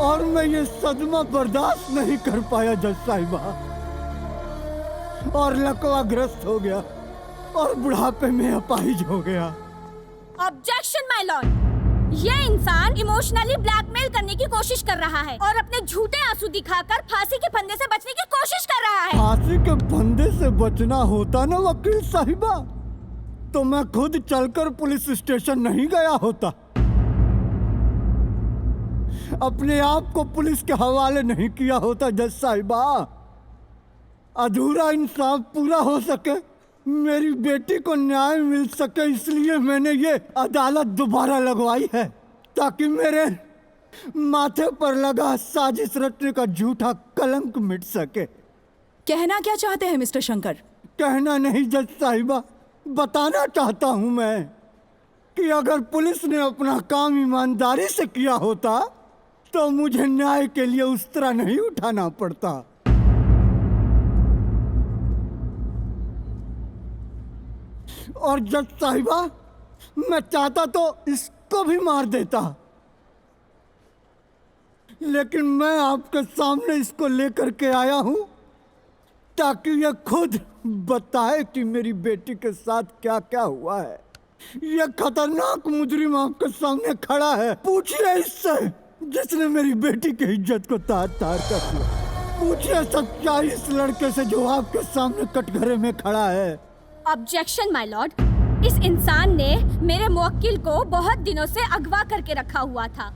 और मैं ये सदमा बर्दाश्त नहीं कर पाया जज साहिबा, और लकवाग्रस्त हो गया और बुढ़ापे में अपाहिज हो गया। ऑब्जेक्शन माय लॉर्ड, ये इंसान इमोशनली ब्लैकमेल करने की कोशिश कर रहा है और अपने झूठे आंसू दिखाकर फांसी के फंदे से बचने की कोशिश कर रहा है। फांसी के फंदे से बचना होता ना वकील साहिबा, तो मैं खुद चलकर पुलिस स्टेशन नहीं गया होता, अपने आप को पुलिस के हवाले नहीं किया होता जज साहिबा। अधूरा इंसाफ पूरा हो सके, मेरी बेटी को न्याय मिल सके, इसलिए मैंने ये अदालत दोबारा लगवाई है, ताकि मेरे माथे पर लगा साजिश रचने का झूठा कलंक मिट सके। कहना क्या चाहते हैं मिस्टर शंकर? कहना नहीं जज साहिबा, बताना चाहता हूं मैं कि अगर पुलिस ने अपना काम ईमानदारी से किया होता तो मुझे न्याय के लिए उस तरह नहीं उठाना पड़ता। और जज साहिबा, मैं चाहता तो इसको भी मार देता, लेकिन मैं आपके सामने इसको लेकर के आया हूं ताकि ये खुद बताए कि मेरी बेटी के साथ क्या क्या हुआ है। ये खतरनाक मुजरिम आपके सामने खड़ा है। पूछिए इससे जिसने मेरी बेटी की इज्जत को तार तार कर दिया। पूछिए सच्चाई इस लड़के से जो आपके सामने कटघरे में खड़ा है। ऑब्जेक्शन माय लॉर्ड। इस इंसान ने मेरे मुवक्किल को बहुत दिनों से अगवा करके रखा हुआ था।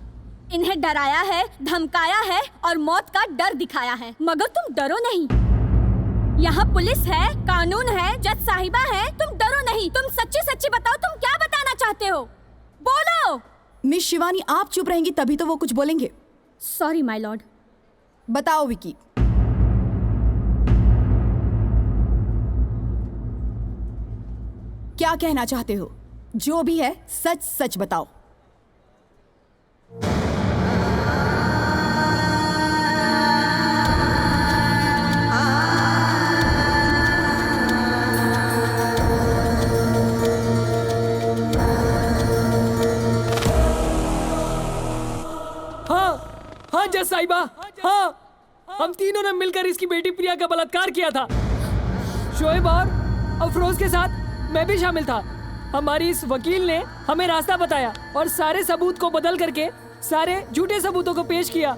इन्हें डराया है, धमकाया है और मौत का डर दिखाया है, मगर तुम डरो नहीं। यहाँ पुलिस है, कानून है, जज साहिबा है, तुम डरो नहीं। तुम सच्ची सच्ची बताओ, तुम क्या बताना चाहते हो? बोलो। मिस शिवानी, आप चुप रहेंगी तभी तो वो कुछ बोलेंगे। सॉरी माय लॉर्ड। बताओ विकी। क्या कहना चाहते हो? जो भी है सच सच बताओ। हाँ जज साहिबा, हाँ, हम तीनों ने मिलकर इसकी बेटी प्रिया का बलात्कार किया था। शोएब और अफरोज के साथ मैं भी शामिल था। हमारी इस वकील ने हमें रास्ता बताया और सारे सबूत को बदल करके सारे झूठे सबूतों को पेश किया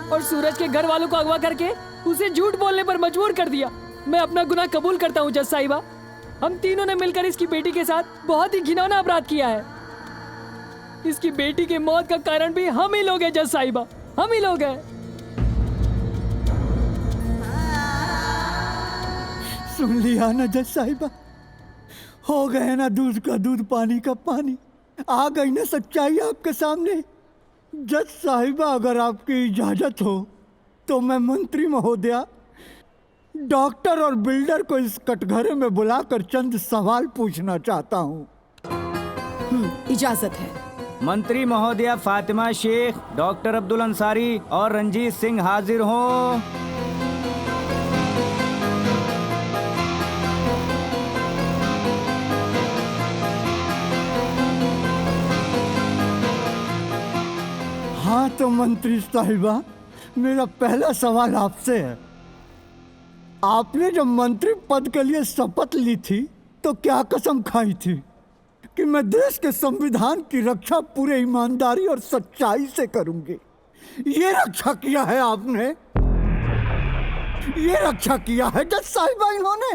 और सूरज के घर वालों को अगवा करके उसे झूठ बोलने पर मजबूर कर दिया। मैं अपना गुनाह कबूल करता हूँ जज साहिबा। हम तीनों ने मिलकर इसकी बेटी के साथ बहुत ही घिनौना अपराध किया है। इसकी बेटी की मौत का कारण भी हम ही लोग हैं जज साहिबा, हम ही लोग हैं। सुन लिया ना जज साहिबा, हो गए ना दूध का दूध पानी का पानी। आ गई ना सच्चाई आपके सामने। जज साहिबा, अगर आपकी इजाजत हो तो मैं मंत्री महोदया डॉक्टर और बिल्डर को इस कटघरे में बुलाकर चंद सवाल पूछना चाहता हूँ। इजाजत है। मंत्री महोदया फातिमा शेख, डॉक्टर अब्दुल अंसारी और रंजीत सिंह हाजिर हों। हाँ तो मंत्री साहिबा, मेरा पहला सवाल आपसे है। आपने जब मंत्री पद के लिए शपथ ली थी तो क्या कसम खाई थी कि मैं देश के संविधान की रक्षा पूरे ईमानदारी और सच्चाई से करूंगी? ये रक्षा किया है आपने, ये रक्षा किया है जज साहिबा इन्होंने।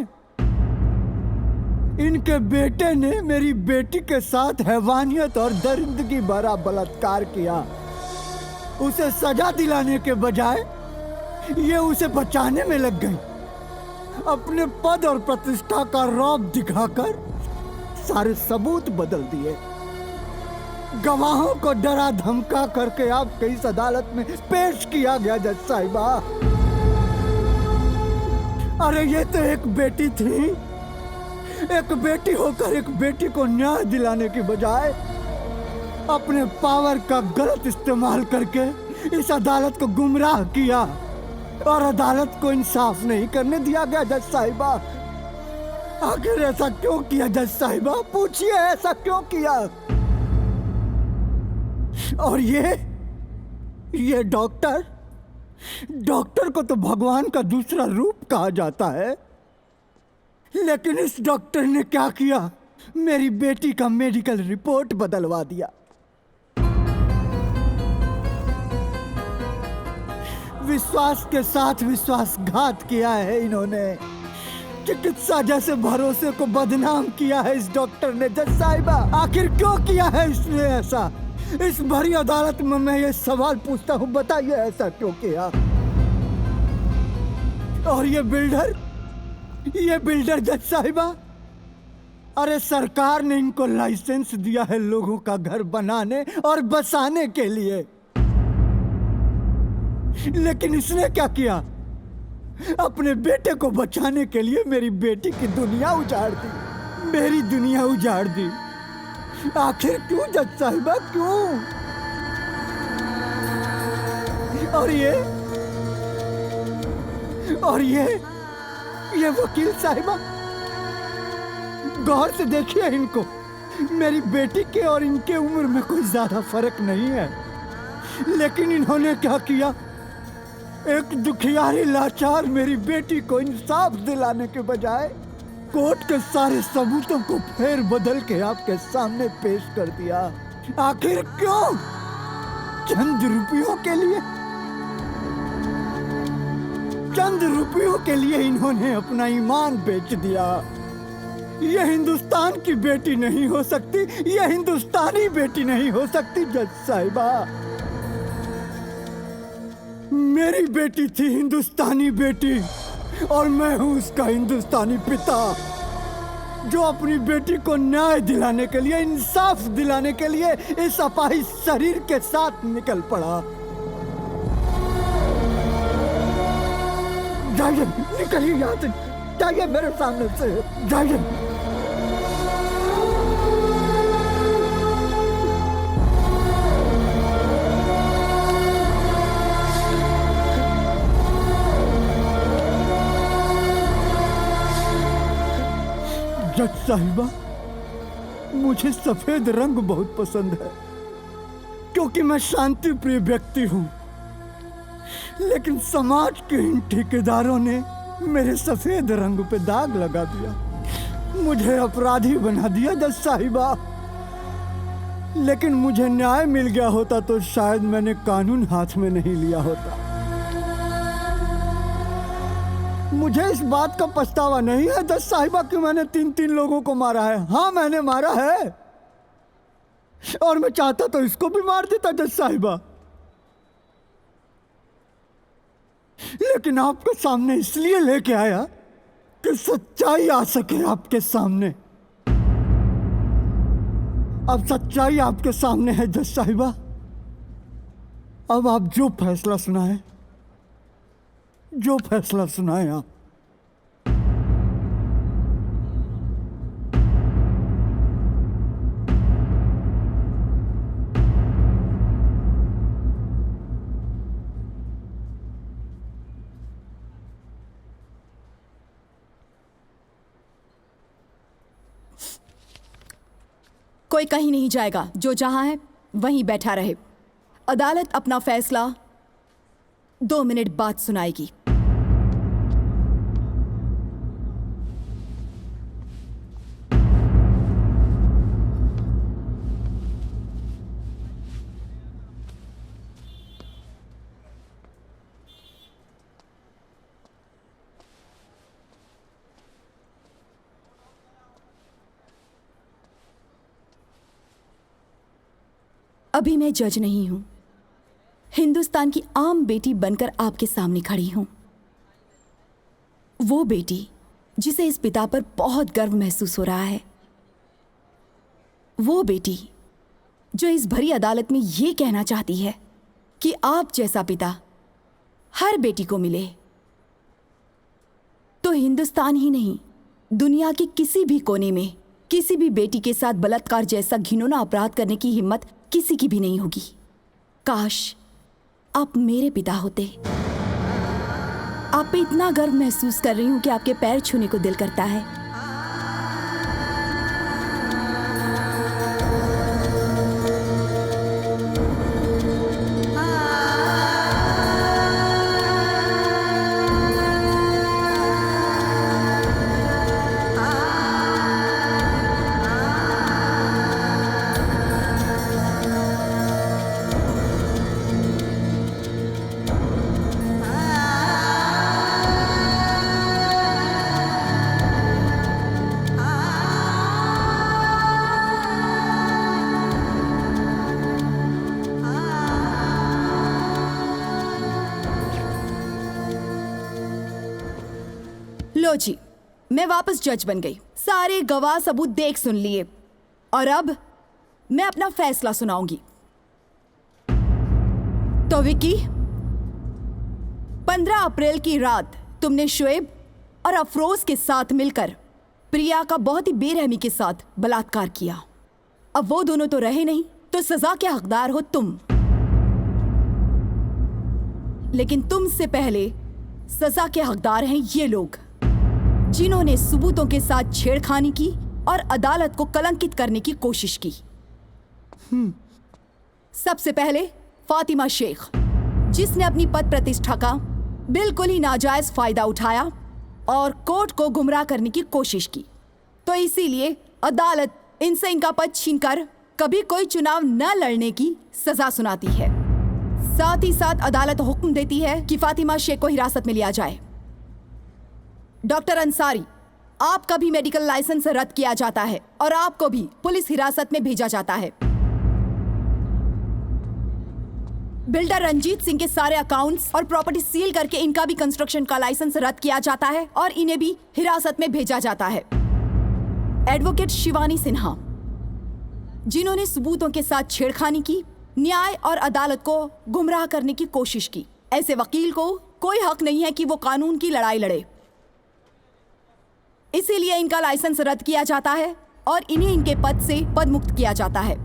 इनके बेटे ने मेरी बेटी के साथ हैवानियत और दरिंदगी भरा बलात्कार किया। उसे सजा दिलाने के बजाय ये उसे बचाने में लग गई। अपने पद और प्रतिष्ठा का रौब दिखाकर सारे सबूत बदल दिए। गवाहों को डरा धमका करके आपके इस अदालत में पेश किया गया जज साहिबा। अरे ये तो एक बेटी थी। एक बेटी होकर एक बेटी को न्याय दिलाने की बजाय अपने पावर का गलत इस्तेमाल करके इस अदालत को गुमराह किया और अदालत को इंसाफ नहीं करने दिया गया जज साहिबा। आखिर ऐसा क्यों किया जज साहिबा? पूछिए ऐसा क्यों किया? और ये डॉक्टर को तो भगवान का दूसरा रूप कहा जाता है, लेकिन इस डॉक्टर ने क्या किया? मेरी बेटी का मेडिकल रिपोर्ट बदलवा दिया। विश्वास के साथ विश्वासघात किया है इन्होंने। चिकित्सा जैसे भरोसे को बदनाम किया है इस डॉक्टर ने जज साहिबा। आखिर क्यों किया है इसने ऐसा? इस भरी अदालत में मैं ये सवाल पूछता हूँ, बताइए ऐसा क्यों किया? और ये बिल्डर जज साहिबा, अरे सरकार ने इनको लाइसेंस दिया है लोगों का घर बनाने और बसाने के लिए, लेकिन इसने क्या किया? अपने बेटे को बचाने के लिए मेरी बेटी की दुनिया उजाड़ दी, मेरी दुनिया उजाड़ दी। आखिर क्यों जज साहिबा, क्यों? और ये वकील साहिबा, गौर से देखिए इनको। मेरी बेटी के और इनके उम्र में कोई ज्यादा फर्क नहीं है, लेकिन इन्होंने क्या किया? एक दुखियारी लाचार मेरी बेटी को इंसाफ दिलाने के बजाय कोर्ट के सारे सबूतों को फेर बदल के आपके सामने पेश कर दिया। आखिर क्यों? चंद रुपयों के लिए? चंद रुपयों के लिए इन्होंने अपना ईमान बेच दिया। ये हिंदुस्तान की बेटी नहीं हो सकती, ये हिंदुस्तानी बेटी नहीं हो सकती जज साहिबा। मेरी बेटी थी हिंदुस्तानी बेटी और मैं हूं उसका हिंदुस्तानी पिता, जो अपनी बेटी को न्याय दिलाने के लिए, इंसाफ दिलाने के लिए इस अपाहिज शरीर के साथ निकल पड़ा। जाइए, निकलिए यहाँ से, जाइए मेरे सामने से, जाइए। जज साहिबा, मुझे सफेद रंग बहुत पसंद है क्योंकि मैं शांति प्रिय व्यक्ति हूं, लेकिन समाज के इन ठेकेदारों ने मेरे सफेद रंग पे दाग लगा दिया, मुझे अपराधी बना दिया जज साहिबा। लेकिन मुझे न्याय मिल गया होता तो शायद मैंने कानून हाथ में नहीं लिया होता। मुझे इस बात का पछतावा नहीं है जज साहिबा कि मैंने 3 लोगों को मारा है। हाँ, मैंने मारा है और मैं चाहता तो इसको भी मार देता जज साहिबा, लेकिन आपके सामने इसलिए लेके आया कि सच्चाई आ सके आपके सामने। अब सच्चाई आपके सामने है जज साहिबा। अब आप जो फैसला सुनाए, जो फैसला सुनाए आप। कोई कहीं नहीं जाएगा, जो जहां है वहीं बैठा रहे। अदालत अपना फैसला 2 मिनट बाद सुनाएगी। अभी मैं जज नहीं हूं, हिंदुस्तान की आम बेटी बनकर आपके सामने खड़ी हूं। वो बेटी जिसे इस पिता पर बहुत गर्व महसूस हो रहा है, वो बेटी जो इस भरी अदालत में ये कहना चाहती है कि आप जैसा पिता हर बेटी को मिले, तो हिंदुस्तान ही नहीं, दुनिया के किसी भी कोने में किसी भी बेटी के साथ बलात्कार जैसा घिनौना अपराध करने की हिम्मत किसी की भी नहीं होगी। काश आप मेरे पिता होते। आप पे इतना गर्व महसूस कर रही हूं कि आपके पैर छूने को दिल करता है। लो जी, मैं वापस जज बन गई। सारे गवाह सबूत देख सुन लिए और अब मैं अपना फैसला सुनाऊंगी। तो विक्की, 15 अप्रैल की रात तुमने शोएब और अफरोज के साथ मिलकर प्रिया का बहुत ही बेरहमी के साथ बलात्कार किया। अब वो दोनों तो रहे नहीं, तो सजा के हकदार हो तुम। लेकिन तुमसे पहले सजा के हकदार हैं ये लोग जिन्होंने सबूतों के साथ छेड़खानी की और अदालत को कलंकित करने की कोशिश की। सबसे पहले फातिमा शेख, जिसने अपनी पद प्रतिष्ठा का बिल्कुल ही नाजायज फायदा उठाया और कोर्ट को गुमराह करने की कोशिश की। तो इसीलिए अदालत इनसे इनका पद छीनकर कभी कोई चुनाव न लड़ने की सजा सुनाती है। साथ ही साथ अदालत हुक्म देती है कि फातिमा शेख को हिरासत में लिया जाए। डॉक्टर अंसारी, आपका भी मेडिकल लाइसेंस रद्द किया जाता है और आपको भी पुलिस हिरासत में भेजा जाता है। बिल्डर रंजीत सिंह के सारे अकाउंट्स और प्रॉपर्टी सील करके इनका भी कंस्ट्रक्शन का लाइसेंस रद्द किया जाता है और इन्हें भी हिरासत में भेजा जाता है। एडवोकेट शिवानी सिन्हा, जिन्होंने सबूतों के साथ छेड़खानी की, न्याय और अदालत को गुमराह करने की कोशिश की, ऐसे वकील को कोई हक नहीं है कि वो कानून की लड़ाई लड़े। इसीलिए इनका लाइसेंस रद्द किया जाता है और इन्हें इनके पद से पदमुक्त किया जाता है।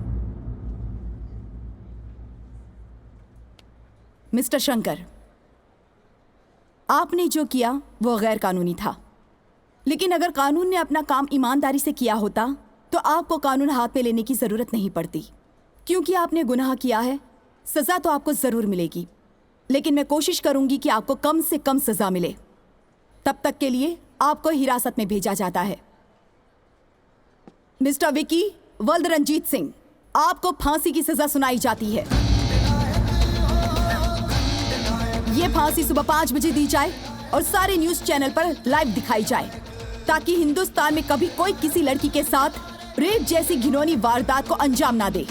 मिस्टर शंकर, आपने जो किया वो गैर कानूनी था, लेकिन अगर कानून ने अपना काम ईमानदारी से किया होता तो आपको कानून हाथ में लेने की जरूरत नहीं पड़ती। क्योंकि आपने गुनाह किया है, सजा तो आपको जरूर मिलेगी, लेकिन मैं कोशिश करूंगी कि आपको कम से कम सजा मिले। तब तक के लिए आपको हिरासत में भेजा जाता है। मिस्टर विकी वल्द रंजीत सिंह, आपको फांसी की सजा सुनाई जाती है। ये फांसी सुबह 5 बजे दी जाए और सारे न्यूज चैनल पर लाइव दिखाई जाए, ताकि हिंदुस्तान में कभी कोई किसी लड़की के साथ रेप जैसी घिनौनी वारदात को अंजाम ना दे।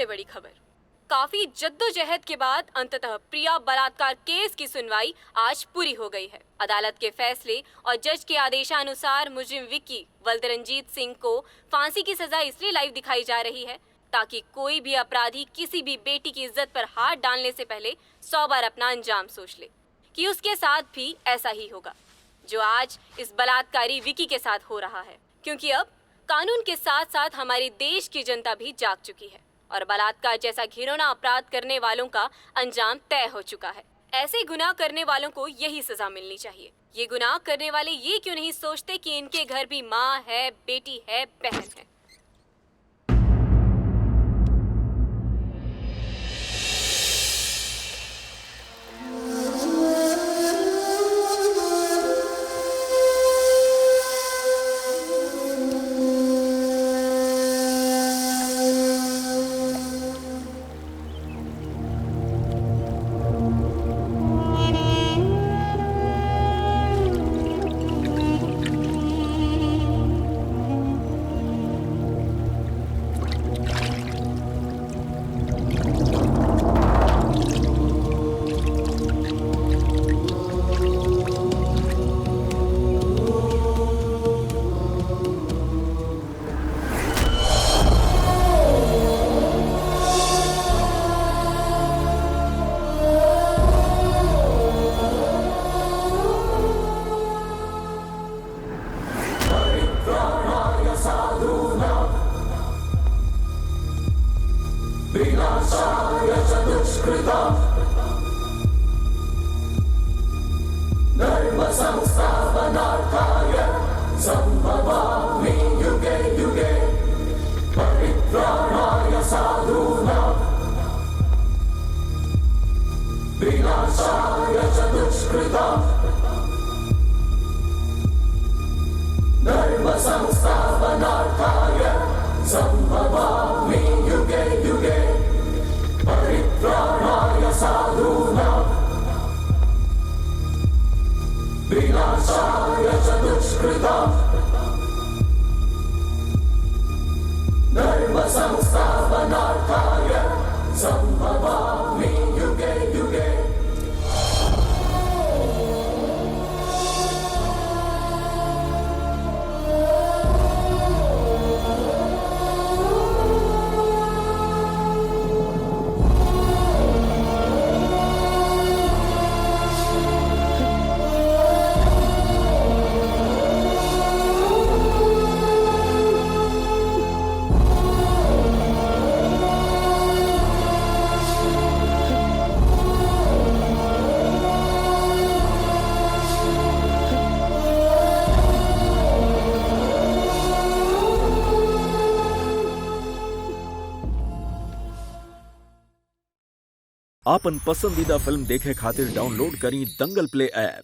बड़ी खबर, काफी जद्दोजहद के बाद अंततः प्रिया बलात्कार केस की सुनवाई आज पूरी हो गई है। अदालत के फैसले और जज के आदेशानुसार मुजरिम विक्की वल्द रंजीत सिंह को फांसी की सजा इसलिए लाइव दिखाई जा रही है ताकि कोई भी अपराधी किसी भी बेटी की इज्जत पर हाथ डालने से पहले 100 बार अपना अंजाम सोच ले कि उसके साथ भी ऐसा ही होगा जो आज इस बलात्कारी विक्की के साथ हो रहा है। क्योंकि अब कानून के साथ साथ हमारे देश की जनता भी जाग चुकी है और बलात्कार जैसा घिनौना अपराध करने वालों का अंजाम तय हो चुका है। ऐसे गुनाह करने वालों को यही सजा मिलनी चाहिए। ये गुनाह करने वाले ये क्यों नहीं सोचते कि इनके घर भी माँ है, बेटी है, बहन है। आपन पसंदीदा फिल्म देखे खातिर डाउनलोड करी दंगल प्ले ऐप।